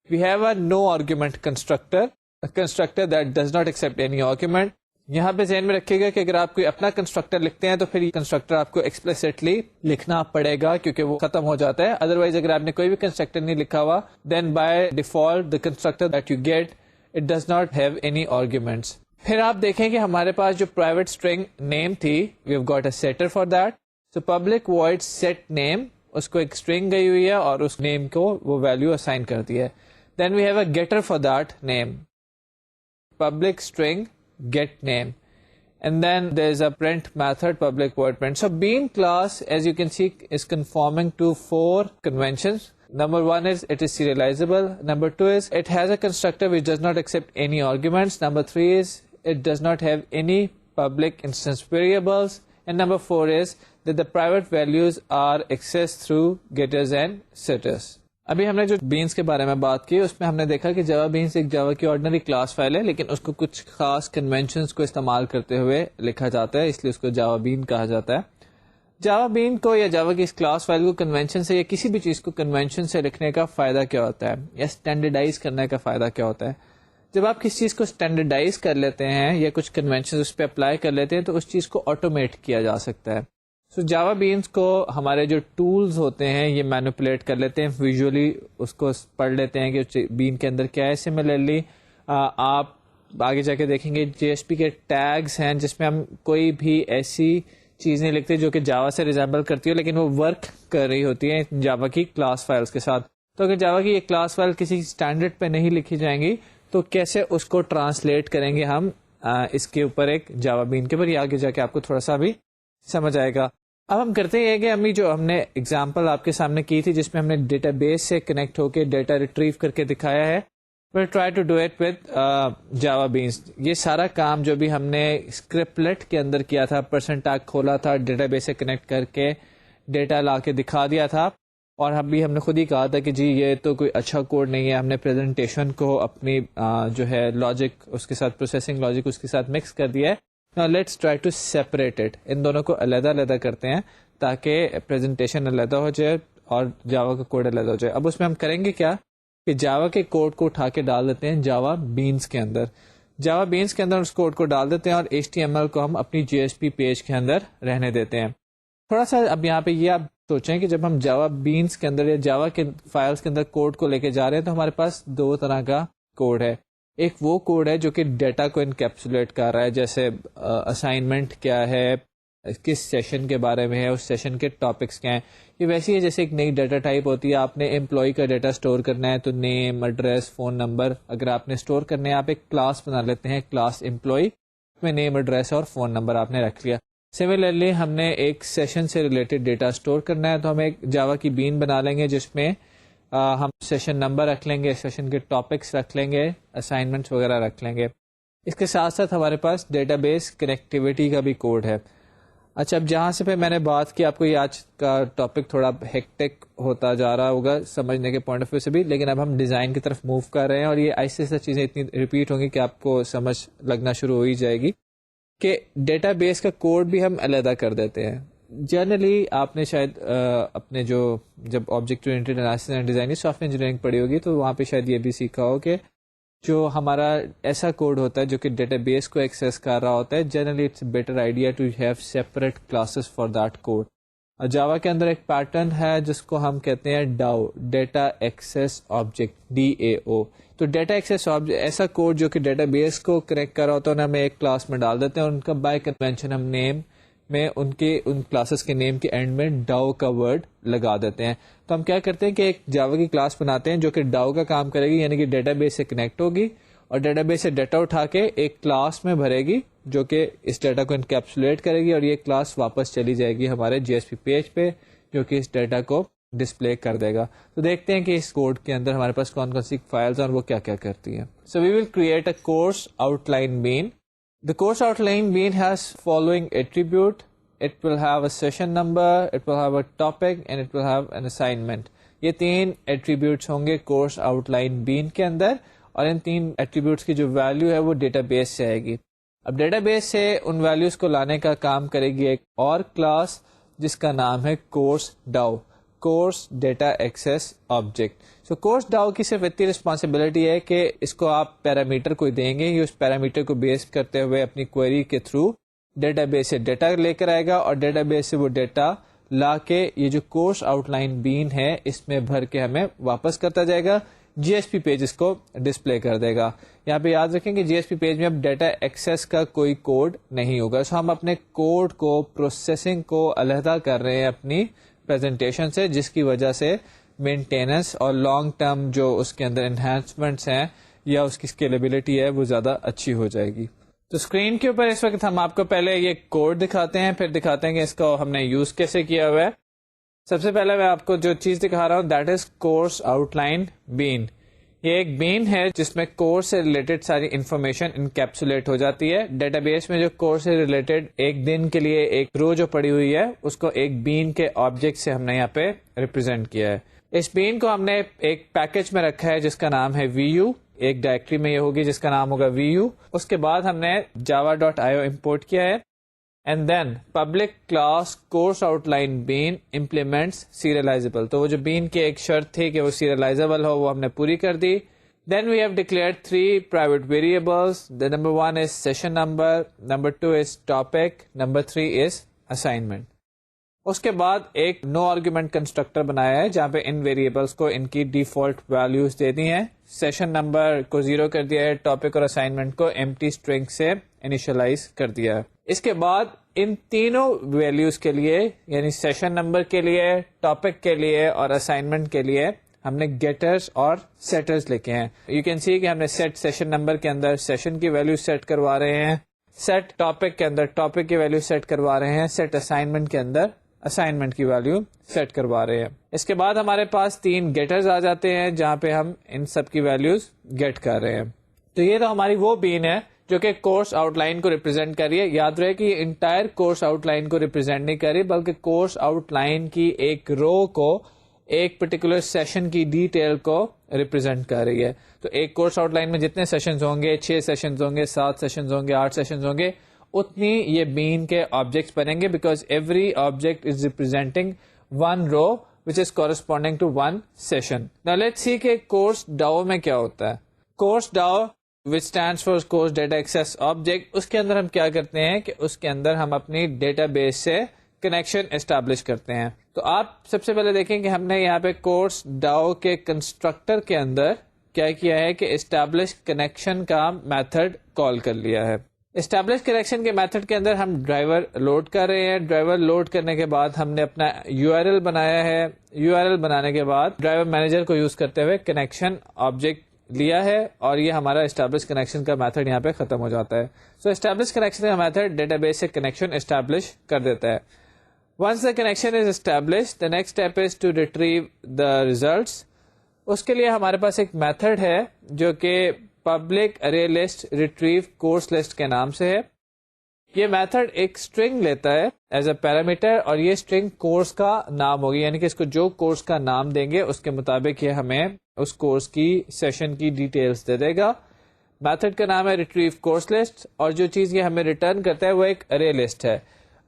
We have a no argument constructor, a constructor that does not accept any argument. یہاں پہ ذہن میں رکھیے گا کہ اگر آپ کوئی اپنا کنسٹرکٹر لکھتے ہیں تو پھر یہ کنسٹرکٹر آپ کو ایکسپلیسٹلی لکھنا پڑے گا کیونکہ وہ ختم ہو جاتا ہے. ادروائز اگر آپ نے کوئی بھی کنسٹرکٹر نہیں لکھا ہوا then by default the constructor that you get it does not have any arguments. پھر آپ دیکھیں کہ ہمارے پاس جو پرائیویٹ اسٹرنگ نیم تھی we have got a setter for that. So public void set name, اس کو ایک اسٹرنگ گئی ہوئی ہے اور اس نیم کو وہ ویلو اسائن کرتی ہے. Then we have a getter for that name, public string get name, and then there is a print method public void print. So bean class, as you can see, is conforming to 4 conventions. Number 1 is it is serializable. Number 2 is it has a constructor which does not accept any arguments. Number 3 is it does not have any public instance variables. And number 4 is that the private values are accessed through getters and setters. ابھی ہم نے جو بینس کے بارے میں بات کی اس میں ہم نے دیکھا کہ جاوا بینس ایک جاوا کی آرڈنری کلاس فائل ہے، لیکن اس کو کچھ خاص کنونشنز کو استعمال کرتے ہوئے لکھا جاتا ہے، اس لیے اس کو جاوا بین کہا جاتا ہے. جاوا بین کو یا جاوا کی اس کلاس فائل کو کنونشن سے یا کسی بھی چیز کو کنونشن سے لکھنے کا فائدہ کیا ہوتا ہے یا اسٹینڈرڈائز کرنے کا فائدہ کیا ہوتا ہے؟ جب آپ کسی چیز کو اسٹینڈرڈائز کر لیتے ہیں یا کچھ کنونشن اس پہ اپلائی کر لیتے ہیں تو اس چیز کو آٹومیٹ کیا جا سکتا ہے. سو جاوا بینس کو ہمارے جو ٹولز ہوتے ہیں یہ مینوپولیٹ کر لیتے ہیں، ویژولی اس کو پڑھ لیتے ہیں کہ بین کے اندر کیا ہے. سملرلی آپ آگے جا کے دیکھیں گے JSP کے ٹیگز ہیں جس میں ہم کوئی بھی ایسی چیز نہیں لکھتے جو کہ جاوا سے ریزیمبل کرتی ہو لیکن وہ ورک کر رہی ہوتی ہے جاوا کی کلاس فائلز کے ساتھ. تو اگر جاوا کی یہ کلاس فائل کسی اسٹینڈرڈ پہ نہیں لکھی جائیں گی تو کیسے اس کو ٹرانسلیٹ کریں گے ہم اس کے اوپر ایک جاوا بین کے اوپر؟ یہ آگے جا کے آپ کو تھوڑا سا بھی سمجھ آئے گا. اب ہم کرتے ہیں کہ ہمیں جو ہم نے اگزامپل آپ کے سامنے کی تھی جس میں ہم نے ڈیٹا بیس سے کنیکٹ ہو کے ڈیٹا ریٹریو کر کے دکھایا ہے، we'll try to do it with Java Beans. یہ سارا کام جو بھی ہم نے اسکرپلیٹ کے اندر کیا تھا، پرسنٹ ٹیگ کھولا تھا، ڈیٹا بیس سے کنیکٹ کر کے ڈیٹا لا کے دکھا دیا تھا، اور ہم نے خود ہی کہا تھا کہ جی یہ تو کوئی اچھا کوڈ نہیں ہے. ہم نے پریزنٹیشن کو اپنی جو ہے لاجک اس کے ساتھ، پروسیسنگ لاجک اس کے ساتھ مکس کر دیا ہے. Let's try to separate it. ان دونوں کو علیحدہ علیحدہ کرتے ہیں تاکہ پریزنٹیشن علیحدہ ہو جائے اور جاوا کا کوڈ علیحدہ ہو جائے. اب اس میں ہم کریں گے کیا کہ جاوا کے کوڈ کو اٹھا کے ڈال دیتے ہیں جاوا بینس کے اندر. جاوا بینس کے اندر اس کوڈ کو ڈال دیتے ہیں اور HTML کو ہم اپنی JSP پیج کے اندر رہنے دیتے ہیں. تھوڑا سا اب یہاں پہ یہ آپ سوچیں کہ جب ہم جاوا بینس کے اندر یا جاوا کے فائلس کے اندر کوڈ کو لے کے جا رہے ہیں تو ہمارے پاس دو طرح کا کوڈ ہے. ایک وہ کوڈ ہے جو کہ ڈیٹا کو انکیپسولیٹ کر رہا ہے, جیسے اسائنمنٹ کیا ہے, کس سیشن کے بارے میں ہے, اس سیشن کے ٹاپکس کیا ہیں. یہ ویسی ہے جیسے ایک نئی ڈیٹا ٹائپ ہوتی ہے, آپ نے امپلائی کا ڈیٹا اسٹور کرنا ہے تو نیم, ایڈریس, فون نمبر اگر آپ نے اسٹور کرنے ہیں, آپ ایک کلاس بنا لیتے ہیں, کلاس امپلائی میں نیم, ایڈریس اور فون نمبر آپ نے رکھ لیا. سملرلی ہم نے ایک سیشن سے ریلیٹڈ ڈیٹا اسٹور کرنا ہے تو ہم ایک جاوا کی بین بنا لیں گے جس میں ہم سیشن نمبر رکھ لیں گے, سیشن کے ٹاپکس رکھ لیں گے, اسائنمنٹس وغیرہ رکھ لیں گے. اس کے ساتھ ساتھ ہمارے پاس ڈیٹا بیس کنیکٹیوٹی کا بھی کوڈ ہے. اچھا, اب جہاں سے پہ میں نے بات کی, آپ کو یہ آج کا ٹاپک تھوڑا ہیکٹک ہوتا جا رہا ہوگا سمجھنے کے پوائنٹ آف ویو سے بھی, لیکن اب ہم ڈیزائن کی طرف موو کر رہے ہیں اور یہ ایسے ایسے چیزیں اتنی ریپیٹ ہوں گی کہ آپ کو سمجھ لگنا شروع ہو ہی جائے گی کہ ڈیٹا بیس کا کوڈ بھی ہم علیحدہ کر دیتے ہیں. جنرلی آپ نے شاید اپنے جب object oriented analysis and design soft ware engineering پڑھی ہوگی تو وہاں پہ شاید یہ بھی سیکھا ہو کہ جو ہمارا ایسا کوڈ ہوتا ہے جو کہ ڈیٹا بیس کو ایکسیس کر رہا ہوتا ہے, generally it's better idea to have separate classes for that code. Java کے اندر ایک پیٹرن ہے جس کو ہم کہتے ہیں ڈاؤ, ڈیٹا ایکسیس آبجیکٹ, DAO. تو ڈیٹا ایکسیس آبجیکٹ ایسا کوڈ جو کہ ڈیٹا بیس کو کنیکٹ کر رہا ہوتا ہے, ہم ایک کلاس میں ڈال دیتے ہیں اور ان کا بائی کنوینشن ہم نیم میں ان کلاسز کے نیم کے اینڈ میں ڈاؤ کا ورڈ لگا دیتے ہیں. تو ہم کیا کرتے ہیں کہ ایک جاوا کی کلاس بناتے ہیں جو کہ ڈاؤ کا کام کرے گی, یعنی کہ ڈیٹا بیس سے کنیکٹ ہوگی اور ڈیٹا بیس سے ڈیٹا اٹھا کے ایک کلاس میں بھرے گی جو کہ اس ڈیٹا کو انکیپسولیٹ کرے گی اور یہ کلاس واپس چلی جائے گی ہمارے JSP پیج پہ جو کہ اس ڈیٹا کو ڈسپلے کر دے گا. تو دیکھتے ہیں کہ اس کوڈ کے اندر ہمارے پاس کون کون سی فائلز ہیں اور وہ کیا کیا کرتی ہیں. So we will create a course outline bean. The course outline bean has following attribute. It will have a session number, it will have a topic and it will have an assignment. یہ تین ایٹریبیوٹس ہوں گے کورس آؤٹ لائن بین کے اندر اور ان تین ایٹریبیوٹس کی جو ویلیو ہے وہ ڈیٹا بیس سے آئے گی. اب ڈیٹا بیس سے ان ویلیوز کو لانے کا کام کرے گی ایک اور کلاس جس کا نام ہے course DAO, course data access object. So course DAO کی صرف اتنی رسپانسبلٹی ہے کہ اس کو آپ پیرامیٹر کو دیں گے, یہ اس پیرامیٹر کو بیس کرتے ہوئے اپنی کوئری کے تھرو ڈیٹا بیس سے ڈیٹا لے کر آئے گا اور ڈیٹا بیس سے وہ ڈیٹا لا کے یہ جو کورس آؤٹ لائن بین ہے اس میں بھر کے ہمیں واپس کرتا جائے گا. JSP پیج اس کو ڈسپلے کر دے گا. یہاں پہ یاد رکھیں کہ JSP پیج میں اب ڈیٹا ایکسیس کا کوئی کوڈ نہیں ہوگا. سو ہم اپنے کوڈ کو, پروسیسنگ کو علیحدہ کر رہے ہیں اپنی پریزنٹیشن سے, جس کی وجہ سے مینٹیننس اور لانگ ٹرم جو اس کے اندر انہینسمنٹس ہیں یا اس کی اسکیلیبلٹی ہے وہ زیادہ اچھی ہو جائے گی. تو اسکرین کے اوپر اس وقت ہم آپ کو پہلے یہ کوڈ دکھاتے ہیں, پھر دکھاتے ہیں کہ اس کو ہم نے یوز کیسے کیا ہوا ہے. سب سے پہلے میں آپ کو جو چیز دکھا رہا ہوں that is course outline bean. یہ ایک بین ہے جس میں کورس سے ریلیٹڈ ساری انفارمیشن انکیپسولیٹ ہو جاتی ہے. ڈیٹا بیس میں جو کورس سے ریلیٹڈ ایک دن کے لیے ایک رو جو پڑی ہوئی ہے اس کو ایک بین کے آبجیکٹ سے ہم نے یہاں پہ ریپرزینٹ کیا ہے. اس بین کو ہم نے ایک پیکج میں رکھا ہے جس کا نام ہے VU. ایک ڈائریکٹری میں یہ ہوگی جس کا نام ہوگا VU. اس کے بعد ہم نے java.io امپورٹ کیا ہے and then public class course outline bean implements serializable. تو وہ جو بین کی ایک شرط تھی کہ وہ سیریلائزیبل ہو وہ ہم نے پوری کر دی. Then we have declared 3 private variables. Number 1 is session number, number 2 is topic, number 3 is assignment. اس کے بعد ایک نو آرگومنٹ کنسٹرکٹر بنایا ہے جہاں پہ ان ویریبلس کو ان کی ڈیفالٹ ویلیوز دے دی ہیں. سیشن نمبر کو 0 کر دیا ہے, ٹاپک اور اسائنمنٹ کو ایمٹی اسٹرنگ سے انیشلائز کر دیا ہے. اس کے بعد ان تینوں ویلیوز کے لیے یعنی سیشن نمبر کے لیے, ٹاپک کے لیے اور اسائنمنٹ کے لیے ہم نے گیٹرز اور سیٹرز لکھے ہیں. یو کین سی کہ ہم نے سیٹ سیشن نمبر کے اندر سیشن کی ویلیو سیٹ کروا رہے ہیں, سیٹ ٹاپک کے اندر ٹاپک کی ویلیو سیٹ کروا رہے ہیں, سیٹ اسائنمنٹ کے اندر اسائنمنٹ کی ویلیو سیٹ کروا رہے ہیں. اس کے بعد ہمارے پاس 3 گیٹرز آ جاتے ہیں جہاں پہ ہم ان سب کی ویلیوز گیٹ کر رہے ہیں. تو یہ تو ہماری وہ بین ہے جو کہ کورس آؤٹ لائن کو ریپرزینٹ کر رہی ہے. یاد رہے کہ یہ انٹائر کورس آؤٹ لائن کو ریپرزینٹ نہیں کر رہی بلکہ کورس آؤٹ لائن کی ایک رو کو, ایک پرٹیکولر سیشن کی ڈیٹیل کو ریپرزینٹ کر رہی ہے. تو ایک کورس آؤٹ لائن میں جتنے سیشنز ہوں گے, 6 سیشنز ہوں گے, 7 سیشنز ہوں گے, 8 سیشنز ہوں گے, اتنی یہ بین کے آبجیکٹس بنیں گے, because every object is representing one row which is corresponding to one session. Now let's see کہ course DAO میں کیا ہوتا ہے. Course DAO which stands for course data access object, اس کے اندر ہم کیا کرتے ہیں کہ اس کے اندر ہم اپنی ڈیٹا بیس سے کنیکشن اسٹیبلش کرتے ہیں. تو آپ سب سے پہلے دیکھیں کہ ہم نے یہاں پہ course DAO کے کنسٹرکٹر کے اندر کیا کیا ہے کہ اسٹیبلش کنیکشن کا میتھڈ کال کر لیا ہے. اسٹیبلش کنیکشن کے میتھڈ کے اندر ہم ڈرائیور لوڈ کر رہے ہیں. ڈرائیور لوڈ کرنے کے بعد ہم نے اپنا URL بنایا ہے. URL بنانے کے بعد ڈرائیور مینیجر کو یوز کرتے ہوئے کنیکشن آبجیکٹ لیا ہے, اور یہ ہمارا اسٹیبلش کنیکشن کا میتھڈ یہاں پہ ختم ہو جاتا ہے. سو اسٹیبلش کنیکشن کا میتھڈ ڈیٹا بیس سے کنیکشن اسٹیبلش کر دیتا ہے. Once the connection is establish, the next step is to retrieve the results. اس کے لیے ہمارے پاس ایک میتھڈ ہے جو کہ public array list retrieve course list کے نام سے ہے. یہ میتھڈ ایک اسٹرنگ لیتا ہے ایز اے پیرامیٹر, اور یہ اسٹرنگ کورس کا نام ہوگی, یعنی کہ اس کو جو کورس کا نام دیں گے اس کے مطابق یہ ہمیں اس کورس کی سیشن کی ڈیٹیلز دے دے گا. میتھڈ کا نام ہے ریٹریو کورس لسٹ, اور جو چیز یہ ہمیں ریٹرن کرتا ہے وہ ایک ارے لسٹ ہے.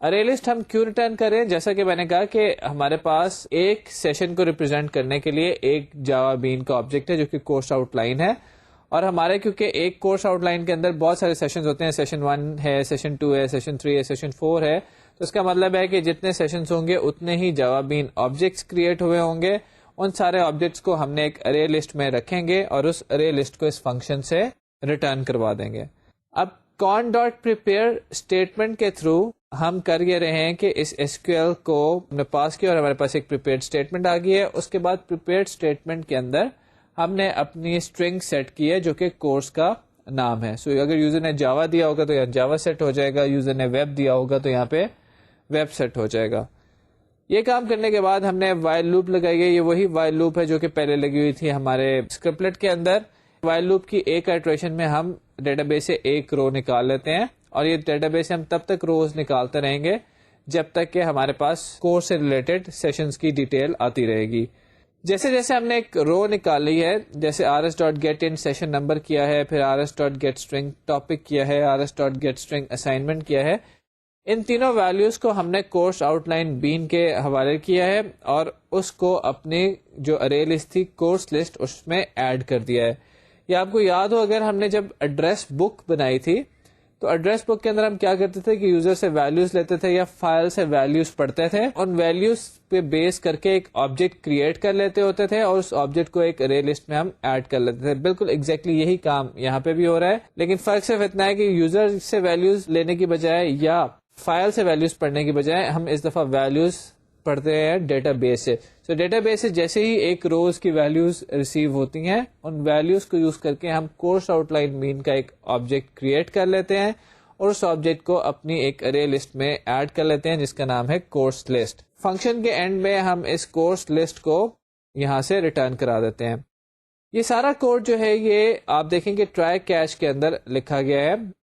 ارے لسٹ ہم کیوں ریٹرن کریں, جیسا کہ میں نے کہا کہ ہمارے پاس ایک سیشن کو ریپرزینٹ کرنے کے لیے ایک جاوا بین کا آبجیکٹ ہے جو کہ کورس آؤٹ لائن ہے, اور ہمارے کیونکہ ایک کورس آؤٹ لائن کے اندر بہت سارے سیشنز ہوتے ہیں, سیشن 1 ہے, سیشن 2 ہے, سیشن 3 ہے, سیشن 4 ہے, تو اس کا مطلب ہے کہ جتنے سیشنز ہوں گے اتنے ہی جاوا بین آبجیکٹس کریٹ ہوئے ہوں گے. ان سارے آبجیکٹس کو ہم نے ایک ارے لسٹ میں رکھیں گے اور اس ارے لسٹ کو اس فنکشن سے ریٹرن کروا دیں گے. اب con.prepare اسٹیٹمنٹ کے تھرو ہم کر یہ رہے ہیں کہ اس SQL کو ہم نے پاس کیا اور ہمارے پاس ایک prepared اسٹیٹمنٹ آ گئی ہے. اس کے بعد prepared اسٹیٹمنٹ کے اندر ہم نے اپنی اسٹرنگ سیٹ کی ہے جو کہ کورس کا نام ہے. سو اگر یوزر نے جاوا دیا ہوگا تو یہاں جاوا سیٹ ہو جائے گا, یوزر نے ویب دیا ہوگا تو یہاں پہ ویب سیٹ ہو جائے گا. یہ کام کرنے کے بعد ہم نے وائل لوپ لگائی ہے. یہ وہی وائل لوپ ہے جو کہ پہلے لگی ہوئی تھی ہمارے اسکرپلٹ کے اندر. وائل لوپ کی ایک ایٹریشن میں ہم ڈیٹا بیس سے ایک رو نکال لیتے ہیں, اور یہ ڈیٹا بیس سے ہم تب تک روز نکالتے رہیں گے جب تک کہ ہمارے پاس کورس سے ریلیٹڈ سیشنز کی ڈیٹیل آتی رہے گی. جیسے جیسے ہم نے ایک رو نکالی ہے, جیسے rs.getIn سیشن نمبر کیا ہے, پھر rs.getString ٹاپک کیا ہے, rs.getString اسائنمنٹ کیا ہے, ان تینوں ویلیوز کو ہم نے کورس آؤٹ لائن بین کے حوالے کیا ہے اور اس کو اپنی جو ارے لسٹ تھی کورس لسٹ اس میں ایڈ کر دیا ہے. یہ آپ کو یاد ہو اگر ہم نے جب ایڈریس بک بنائی تھی تو ایڈریس بک کے اندر ہم کیا کرتے تھے کہ یوزر سے ویلیوز لیتے تھے یا فائل سے ویلیوز پڑھتے تھے, ان ویلیوز پہ بیس کر کے ایک آبجیکٹ کریٹ کر لیتے ہوتے تھے اور اس آبجیکٹ کو ایک ارے لسٹ میں ہم ایڈ کر لیتے تھے. بالکل ایگزیکٹلی یہی کام یہاں پہ بھی ہو رہا ہے, لیکن فرق صرف اتنا ہے کہ یوزر سے ویلیوز لینے کی بجائے یا فائل سے ویلیوز پڑھنے کی بجائے ہم اس دفعہ ویلیوز پڑھتے ہیں ڈیٹا بیس سے. سو ڈیٹا بیس سے جیسے ہی ایک روز کی ویلیوز ریسیو ہوتی ہیں, ان ویلیوز کو یوز کر کے ہم کورس آؤٹ لائن مین کا ایک آبجیکٹ کریٹ کر لیتے ہیں اور اس آبجیکٹ کو اپنی ایک ارے لسٹ میں ایڈ کر لیتے ہیں جس کا نام ہے کورس لسٹ. فنکشن کے اینڈ میں ہم اس کورس لسٹ کو یہاں سے ریٹرن کرا دیتے ہیں. یہ سارا کوڈ جو ہے یہ آپ دیکھیں کہ ٹرائی کیچ کے اندر لکھا گیا ہے.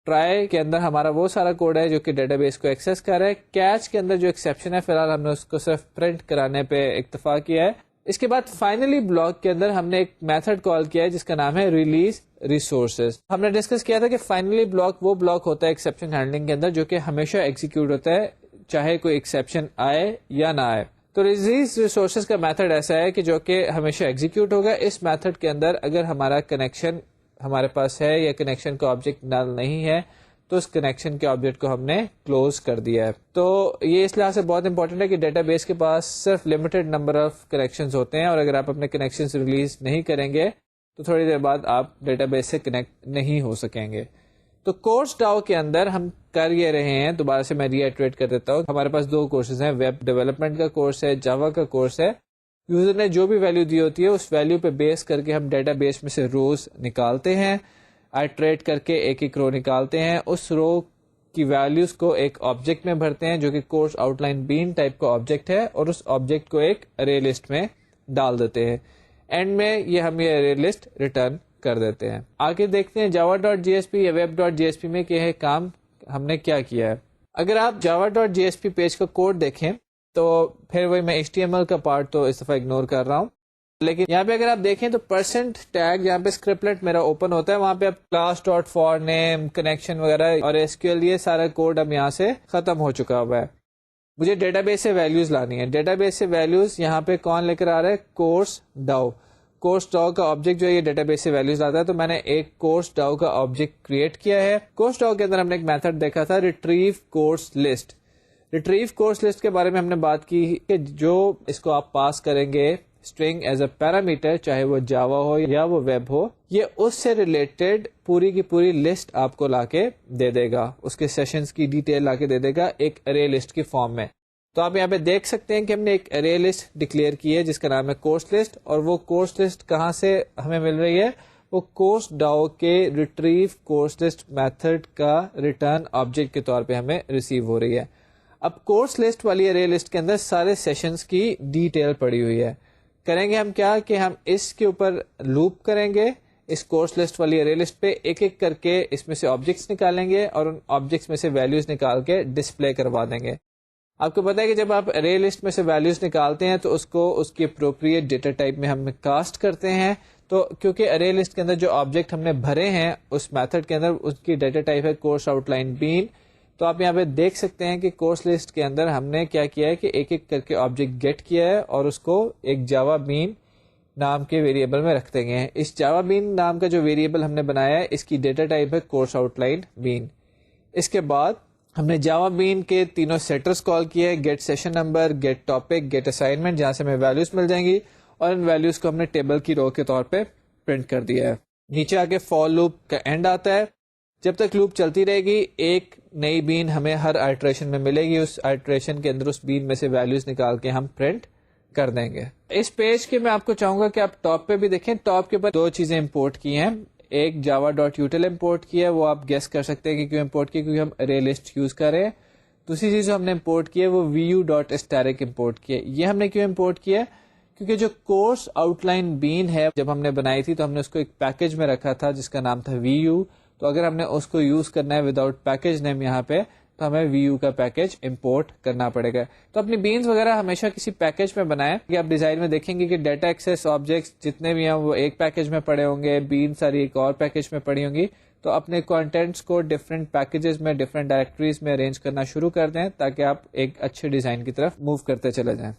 ٹرائی کے اندر ہمارا وہ سارا کوڈ ہے جو کہ ڈیٹا بیس کو ایکسس کر رہا ہے. کیچ کے اندر جو ایکسیپشن ہے فی الحال ہم نے اس کو صرف پرنٹ کرانے پہ اکتفا کیا ہے. اس کے بعد فائنلی بلاک کے اندر ہم نے ایک میتھڈ کال کیا ہے جس کا نام ہے ریلیز ریسورسز. ہم نے ڈسکس کیا تھا کہ فائنلی بلاک وہ بلاک ہوتا ہے ایکسیپشن ہینڈلنگ کے اندر جو کہ ہمیشہ ایگزیکیوٹ ہوتا ہے چاہے کوئی ایکسیپشن آئے یا نہ آئے. تو ریلیز ریسورسز کا میتھڈ ایسا ہے کہ جو کہ ہمیشہ ایگزیکیوٹ ہوگا. اس میتھڈ کے اندر اگر ہمارا کنیکشن ہمارے پاس ہے یا کنیکشن کا آبجیکٹ نل نہیں ہے تو اس کنیکشن کے آبجیکٹ کو ہم نے کلوز کر دیا ہے. تو یہ اس لحاظ سے بہت امپورٹنٹ ہے کہ ڈیٹا بیس کے پاس صرف لمیٹڈ نمبر آف کنیکشنز ہوتے ہیں, اور اگر آپ اپنے کنیکشنز ریلیز نہیں کریں گے تو تھوڑی دیر بعد آپ ڈیٹا بیس سے کنیکٹ نہیں ہو سکیں گے. تو کورس ڈاؤ کے اندر ہم کر یہ رہے ہیں, دوبارہ سے میں ری ایٹریٹ کر دیتا ہوں, ہمارے پاس دو کورسز ہیں, ویب ڈیولپمنٹ کا کورس ہے, جاوا کا کورس ہے. یوزر نے جو بھی ویلیو دی ہوتی ہے اس ویلیو پہ بیس کر کے ہم ڈیٹا بیس میں سے روز نکالتے ہیں, آئٹریٹ کر کے ایک ایک رو نکالتے ہیں, اس رو کی ویلیوز کو ایک آبجیکٹ میں بھرتے ہیں جو کہ کورس آؤٹ لائن بین ٹائپ کا آبجیکٹ ہے, اور اس آبجیکٹ کو ایک ارے لسٹ میں ڈال دیتے ہیں. اینڈ میں یہ ہم یہ ارے لسٹ ریٹرن کر دیتے ہیں. آگے دیکھتے ہیں java.jsp یا web.jsp میں کہ کام ہم نے کیا کیا ہے. اگر آپ java.jsp پیج کا کوڈ دیکھیں تو پھر وہی میں HTML کا پارٹ تو اس دفعہ اگنور کر رہا ہوں. لیکن یہاں پہ اگر آپ دیکھیں تو پرسنٹ ٹیگ جہاں پہ اسکرپٹلیٹ میرا اوپن ہوتا ہے وہاں پہ اب class dot for name connection وغیرہ اور ایس کیو ایل یہ سارا کوڈ اب یہاں سے ختم ہو چکا ہوا ہے. مجھے ڈیٹا بیس سے ویلیوز لانی ہے. ڈیٹا بیس سے ویلیوز یہاں پہ کون لے کر آ رہا ہے؟ Course DAO. کورس ڈاؤ کا آبجیکٹ جو ہے یہ ڈیٹا بیس سے ویلیوز لاتا ہے. تو میں نے ایک کورس ڈاؤ کا آبجیکٹ کریٹ کیا ہے. کورس ڈاؤ کے اندر ہم نے ایک میتھڈ دیکھا تھا retrieve course list. Retrieve course list کے بارے میں ہم نے بات کی کہ جو اس کو آپ پاس کریں گے اسٹرنگ ایز اے پیرامیٹر, چاہے وہ جاوا ہو یا وہ ویب ہو, یہ اس سے ریلیٹڈ پوری کی پوری لسٹ آپ کو لا کے دے دے گا, اس کے سیشنز کی ڈیٹیل لا کے دے دے گا ایک ارے لسٹ کی فارم میں. تو آپ یہاں پہ دیکھ سکتے ہیں کہ ہم نے ایک ارے لسٹ ڈکلیئر کی ہے جس کا نام ہے کورس لسٹ, اور وہ کورس لسٹ کہاں سے ہمیں مل رہی ہے؟ وہ کورس ڈاؤ کے ریٹریو کورس لسٹ میتھڈ کا ریٹرن آبجیکٹ کے طور پہ ہمیں ریسیو ہو رہی ہے. اب کورس لسٹ والی ارے لسٹ کے اندر سارے سیشنز کی ڈیٹیل پڑی ہوئی ہے. کریں گے ہم کیا کہ ہم اس کے اوپر لوپ کریں گے, اس کورس لسٹ والی ارے لسٹ پہ ایک ایک کر کے اس میں سے آبجیکٹس نکالیں گے اور ان آبجیکٹس میں سے ویلیوز نکال کے ڈسپلے کروا دیں گے. آپ کو پتا ہے کہ جب آپ ارے لسٹ میں سے ویلیوز نکالتے ہیں تو اس کو اس کی اپروپریٹ ڈیٹا ٹائپ میں ہم کاسٹ کرتے ہیں. تو کیونکہ ارے لسٹ کے اندر جو آبجیکٹ ہم نے بھرے ہیں اس میتھڈ کے اندر اس کی ڈیٹا ٹائپ ہے کورس آؤٹ لائن بین. تو آپ یہاں پہ دیکھ سکتے ہیں کہ کورس لسٹ کے اندر ہم نے کیا کیا ہے کہ ایک ایک کر کے آبجیکٹ گیٹ کیا ہے اور اس کو ایک جاوا بین نام کے ویریبل میں رکھ دیں گے. اس جاوا بین نام کا جو ویریبل ہم نے بنایا ہے اس کی ڈیٹا ٹائپ ہے کورس آؤٹ لائن بین. اس کے بعد ہم نے جاوا بین کے تینوں سیٹرز کال کیے, get session number, get topic, get assignment, جہاں سے ہمیں ویلیوز مل جائیں گی, اور ان ویلیوز کو ہم نے ٹیبل کی رو کے طور پہ پرنٹ کر دیا ہے. نیچے آ کے فور لوپ کا اینڈ آتا ہے. جب تک لوپ چلتی رہے گی ایک نئی بین ہمیں ہر آئٹریشن میں ملے گی, اس آئٹریشن کے اندر اس بین میں سے ویلیوز نکال کے ہم پرنٹ کر دیں گے. اس پیج کے میں آپ کو چاہوں گا کہ آپ ٹاپ پہ بھی دیکھیں. ٹاپ کے اوپر دو چیزیں امپورٹ کی ہیں. ایک جاوا ڈاٹ یوٹل امپورٹ کی ہے, وہ آپ گیس کر سکتے ہیں کہ کیوں امپورٹ کی, کیونکہ ہم ارے لسٹ یوز کر رہے ہیں. دوسری چیز جو ہم نے امپورٹ کی ہے وہ وی یو ڈاٹ اسٹیرک امپورٹ کی ہے. یہ ہم نے کیوں امپورٹ کیا ہے؟ کیونکہ جو کورس آؤٹ لائن بین ہے جب ہم نے بنائی تھی تو ہم نے اس کو ایک پیکج میں رکھا تھا جس کا نام تھا وی یو. تو اگر ہم نے اس کو یوز کرنا ہے وداؤٹ پیکج نیم یہاں پہ تو ہمیں وی یو کا پیکج امپورٹ کرنا پڑے گا. تو اپنی بینز وغیرہ ہمیشہ کسی پیکج میں بنائیں. کہ آپ ڈیزائن میں دیکھیں گے کہ ڈیٹا ایکسیس آبجیکٹس جتنے بھی ہیں وہ ایک پیکج میں پڑے ہوں گے, بین ساری ایک اور پیکج میں پڑی ہوں گی. تو اپنے کانٹینٹس کو ڈفرینٹ پیکجز میں ڈفرینٹ ڈائریکٹریز میں ارینج کرنا شروع کر دیں تاکہ آپ ایک اچھے ڈیزائن کی طرف موو کرتے چلے جائیں.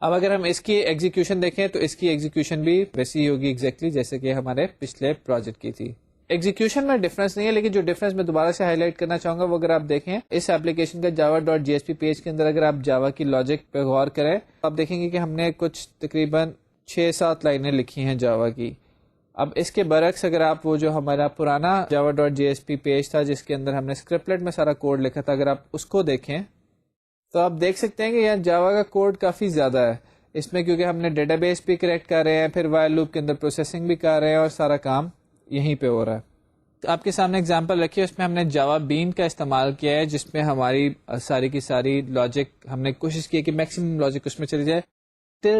اب اگر ہم اس کی ایگزیکیوشن دیکھیں تو اس کی ایگزیکیوشن بھی ویسی ہی ہوگی ایگزیکٹلی جیسے کہ ہمارے پچھلے پروجیکٹ کی تھی. ایگزیکیوشن میں ڈفرنس نہیں ہے, لیکن جو ڈفرنس میں دوبارہ سے ہائی لائٹ کرنا چاہوں گا وہ اگر آپ دیکھیں اس ایپلیکیشن کا جاوا dot J S P page کے اندر اگر آپ جاوا کی لاجک پہ غور کریں تو آپ دیکھیں گے کہ ہم نے کچھ تقریباً 6-7 لائنیں لکھی ہیں جاوا کی. اب اس کے برعکس اگر آپ وہ جو ہمارا پرانا جاوا dot J S P page تھا جس کے اندر ہم نے اسکرپٹلیٹ میں سارا کوڈ لکھا تھا, اگر آپ اس کو دیکھیں تو آپ دیکھ سکتے ہیں کہ یہاں جاوا کا کوڈ کافی زیادہ ہے اس میں, کیونکہ ہم نے ڈیٹا بیس بھی کریکٹ کر رہے ہیں, پھر وائل لوپ کے اندر پروسیسنگ بھی کر رہے ہیں اور سارا کام یہیں پہ ہو رہا ہے. تو آپ کے سامنے اگزامپل رکھی ہے, اس میں ہم نے جاوا بین کا استعمال کیا ہے جس میں ہماری ساری کی ساری لاجک ہم نے کوشش کی کہ میکسیمم لاجک اس میں چلی جائے.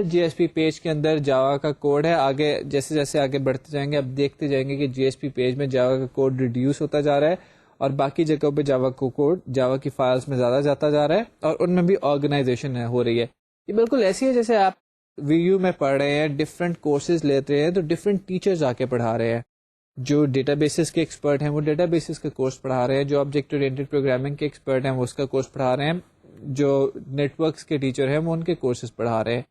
جی ایس پی پیج کے اندر جاوا کا کوڈ ہے. آگے جیسے جیسے آگے بڑھتے جائیں گے اب دیکھتے جائیں گے کہ جی ایس پی پیج میں جاوا کا کوڈ ریڈیوس ہوتا جا رہا ہے اور باقی جگہوں پہ جاوا کو کوڈ جاوا کی فائلز میں زیادہ جاتا جا رہا ہے اور ان میں بھی آرگنائزیشن ہو رہی ہے. یہ بالکل ایسی ہے جیسے آپ وی یو میں پڑھ رہے ہیں, ڈفرینٹ کورسز لیتے ہیں تو ڈفرینٹ ٹیچرز آ کے پڑھا رہے ہیں. جو ڈیٹا بیسز کے ایکسپرٹ ہیں وہ ڈیٹا بیسز کا کورس پڑھا رہے ہیں, جو آبجیکٹ اورینٹڈ پروگرامنگ کے ایکسپرٹ ہیں وہ اس کا کورس پڑھا رہے ہیں, جو نیٹ ورکس کے ٹیچر ہیں وہ ان کے کورسز پڑھا رہے ہیں.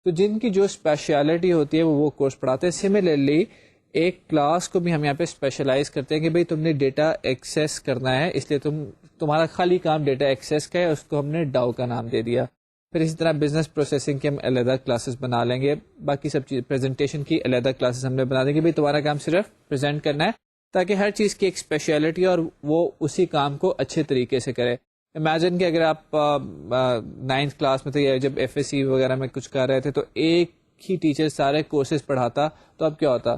تو جن کی جو اسپیشلٹی ہوتی ہے وہ کورس پڑھاتے ہیں. سملرلی ایک کلاس کو بھی ہم یہاں پہ اسپیشلائز کرتے ہیں کہ بھئی تم نے ڈیٹا ایکسیس کرنا ہے, اس لیے تمہارا خالی کام ڈیٹا ایکسیس کا ہے, اس کو ہم نے ڈاؤ کا نام دے دیا. پھر اسی طرح بزنس پروسیسنگ کے ہم علیحدہ کلاسز بنا لیں گے, باقی سب چیز پریزنٹیشن کی علیحدہ کلاسز ہم نے بنا دیں گے. بھائی تمہارا کام صرف پریزنٹ کرنا ہے تاکہ ہر چیز کی ایک اسپیشلٹی اور وہ اسی کام کو اچھے طریقے سے کرے. امیجن کہ اگر آپ 9th کلاس میں تھے یا جب ایف ایس سی وغیرہ میں کچھ کر رہے تھے تو ایک ہی ٹیچر سارے کورسز پڑھاتا تو اب کیا ہوتا,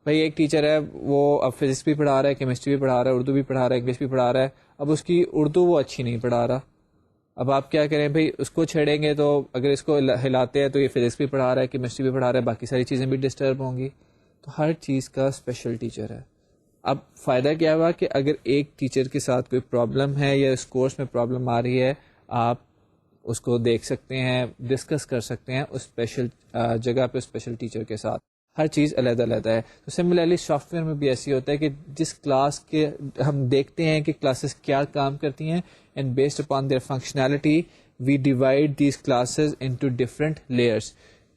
بھائی ایک ٹیچر ہے وہ اب فزکس بھی پڑھا رہا ہے, کیمسٹری بھی پڑھا رہا ہے, اردو بھی پڑھا رہا ہے, انگلش بھی پڑھا رہا ہے. اب اس کی اردو وہ اچھی نہیں پڑھا رہا, اب آپ کیا کریں بھائی اس کو چھیڑیں گے تو اگر اس کو ہلاتے ہیں تو یہ فزکس بھی پڑھا رہا ہے, کیمسٹری بھی پڑھا رہا ہے, باقی ساری چیزیں بھی ڈسٹرب ہوں گی. تو ہر چیز کا اسپیشل ٹیچر ہے. اب فائدہ کیا ہوا کہ اگر ایک ٹیچر کے ساتھ کوئی پرابلم ہے یا اس کورس میں پرابلم آ رہی ہے, آپ اس کو دیکھ سکتے ہیں, ڈسکس کر سکتے ہیں اس اسپیشل جگہ پہ اسپیشل ٹیچر کے ساتھ. ہر چیز علیحدہ علیحدہ ہے. تو سملرلی سافٹ ویئر میں بھی ایسی ہوتا ہے کہ جس کلاس کے ہم دیکھتے ہیں کہ کلاسز کیا کام کرتی ہیں, and based upon their functionality we divide these classes into different layers.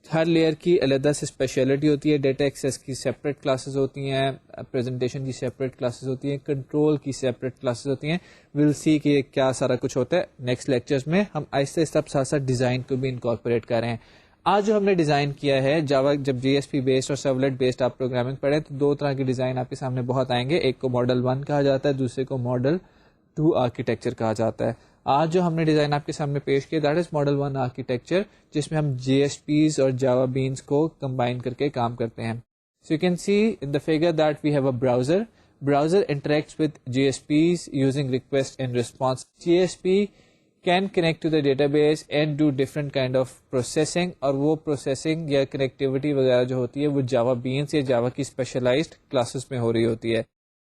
ہر لیئر کی علیحدہ سے اسپیشلٹی ہوتی ہے. ڈیٹا ایکسیس کی سیپریٹ کلاسز ہوتی ہیں, پریزنٹیشن کی سیپریٹ کلاسز ہوتی ہیں, کنٹرول کی سیپریٹ کلاسز ہوتی ہیں. ول سی کہ کیا سارا کچھ ہوتا ہے نیکسٹ لیکچرز میں. ہم آہستہ آہستہ ساتھ ساتھ ڈیزائن کو بھی انکارپوریٹ کر رہے ہیں. آج جو ہم نے ڈیزائن کیا ہے جاوا, جب جی ایس پی بیسڈ اور سرولیٹ بیسڈ آپ پروگرامنگ پڑھیں تو دو طرح کے ڈیزائن آپ کے سامنے بہت آئیں گے. ایک کو ماڈل 1 کہا جاتا ہے, دوسرے کو ماڈل 2 آرکیٹیکچر کہا جاتا ہے. آج جو ہم نے ڈیزائن آپ کے سامنے پیش کیا دیٹ از ماڈل 1 آرکیٹیکچر, جس میں ہم جی ایس پیز اور جاوا بینس کو کمبائن کر کے کام کرتے ہیں. So you can see in the figure that we have a browser. Browser interacts with J S Ps using request and response. J S P can connect to the database and do different kind of processing, اور وہ پروسیسنگ یا کنیکٹیوٹی وغیرہ جو ہوتی ہے وہ جاوا بینس یا جاوا کی اسپیشلائزڈ کلاسز میں ہو رہی ہوتی ہے.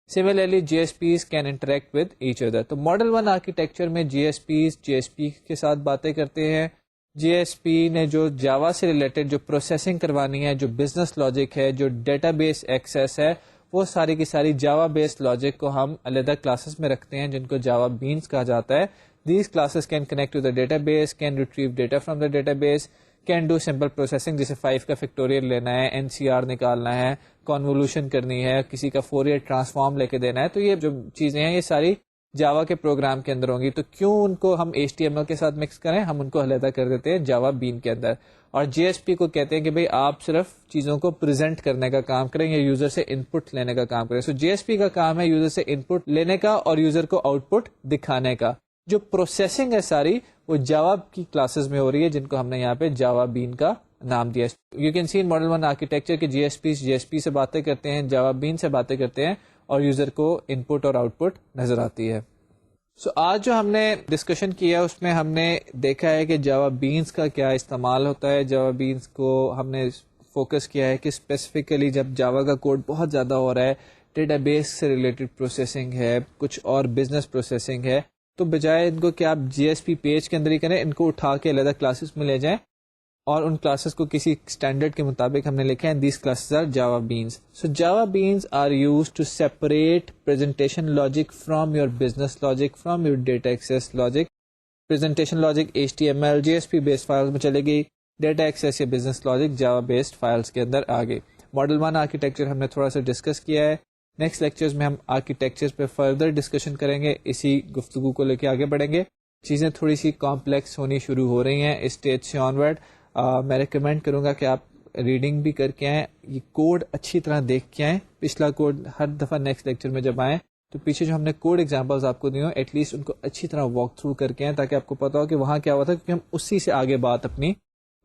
Similarly J S Ps can interact with each other. تو ماڈل 1 آرکیٹیکچر میں J S Ps J S P کے ساتھ باتیں کرتے ہیں. جی ایس پی نے جو جاوا سے ریلیٹڈ جو پروسیسنگ کروانی ہے, جو بزنس لاجک ہے, جو ڈیٹا بیس ایکسیس ہے, وہ ساری کی ساری جاوا بیسڈ لاجک کو ہم علیحدہ کلاسز میں رکھتے ہیں جن کو جاوا بینس کہا جاتا ہے. These classes can connect to the database, can retrieve data from the database, can do simple processing, جیسے 5 کا فیکٹوریل لینا ہے, NCR نکالنا ہے, convolution کرنی ہے, کسی کا فورئر ٹرانسفارم لے کے دینا ہے. تو یہ جو چیزیں ہیں یہ ساری جاوا کے پروگرام کے اندر ہوں گی. تو کیوں ان کو ہم HTML کے ساتھ مکس کریں, ہم ان کو علیحدہ کر دیتے ہیں جاوا بین کے اندر. اور جی ایس پی کو کہتے ہیں کہ بھئی آپ صرف چیزوں کو پریزنٹ کرنے کا کام کریں یا یوزر سے ان پٹ لینے کا کام کریں. سو جی ایس پی کا کام ہے یوزر سے ان پٹ لینے کا اور یوزر کو آؤٹ پٹ دکھانے کا. جو پروسیسنگ ہے ساری وہ جاوا کی کلاسز میں ہو رہی ہے جن کو ہم نے یہاں پہ جاوا بین کا نام دیا. You can see in model 1 architecture کے جی ایس پی سے باتیں کرتے ہیں, جاوا بین سے باتیں کرتے ہیں, اور یوزر کو ان پٹ اور آؤٹ پٹ نظر آتی ہے. سو آج جو ہم نے ڈسکشن کیا اس میں ہم نے دیکھا ہے کہ جاوا بینس کا کیا استعمال ہوتا ہے. جاوا بینس کو ہم نے فوکس کیا ہے کہ اسپیسیفکلی جب جاوا کا کوڈ بہت زیادہ ہو رہا ہے, ڈیٹا بیس سے ریلیٹڈ پروسیسنگ ہے, کچھ اور بزنس پروسیسنگ ہے, تو بجائے ان کو کہ آپ جی ایس پی پیج کے اندر ہی کریں, ان کو اٹھا کے علیحدہ کلاسز میں لے جائیں اور ان کلاسز کو کسی اسٹینڈرڈ کے مطابق ہم نے لکھا ہے these classes are Java beans. So Java beans are use to separate presentation logic from your business logic, from your data access logic. Presentation logic HTML J S P based files میں چلے گئی, ڈیٹا ایکسیس یا business logic Java based files کے اندر آ گئی. ماڈل 1 آرکیٹیکچر ہم نے تھوڑا سا ڈسکس کیا ہے. نیکسٹ لیکچرز میں ہم آرکیٹیکچر پہ فردر ڈسکشن کریں گے, اسی گفتگو کو لے کے آگے بڑھیں گے. چیزیں تھوڑی سی کمپلیکس ہونی شروع ہو رہی ہیں اس اسٹیج سے آن ورڈ. میں ریکمینڈ کروں گا کہ آپ ریڈنگ بھی کر کے آئیں, یہ کوڈ اچھی طرح دیکھ کے آئیں. پچھلا کوڈ ہر دفعہ نیکسٹ لیکچر میں جب آئیں تو پیچھے جو ہم نے کوڈ ایگزامپلز آپ کو دی ہوں ایٹ لیسٹ ان کو اچھی طرح واک تھرو کر کے آئیں تاکہ آپ کو پتا ہو کہ وہاں کیا ہوا تھا, کیونکہ ہم اسی سے آگے بات اپنی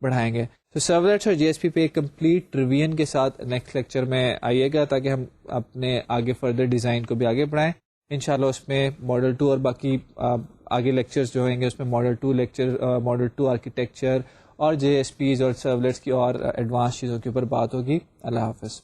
بڑھائیں گے. تو سرولیٹس اور جی ایس پی پہ کمپلیٹ ریویژن کے ساتھ نیکسٹ لیکچر میں آئیے گا تاکہ ہم اپنے آگے فردر ڈیزائن کو بھی آگے بڑھائیں. انشاءاللہ اس میں ماڈل 2 اور باقی آگے لیکچرز جو ہوں گے اس میں ماڈل 2 لیکچر, ماڈل 2 آرکیٹیکچر اور جے ایس پیز اور سرولیٹس کی اور ایڈوانس چیزوں کے اوپر بات ہوگی. اللہ حافظ.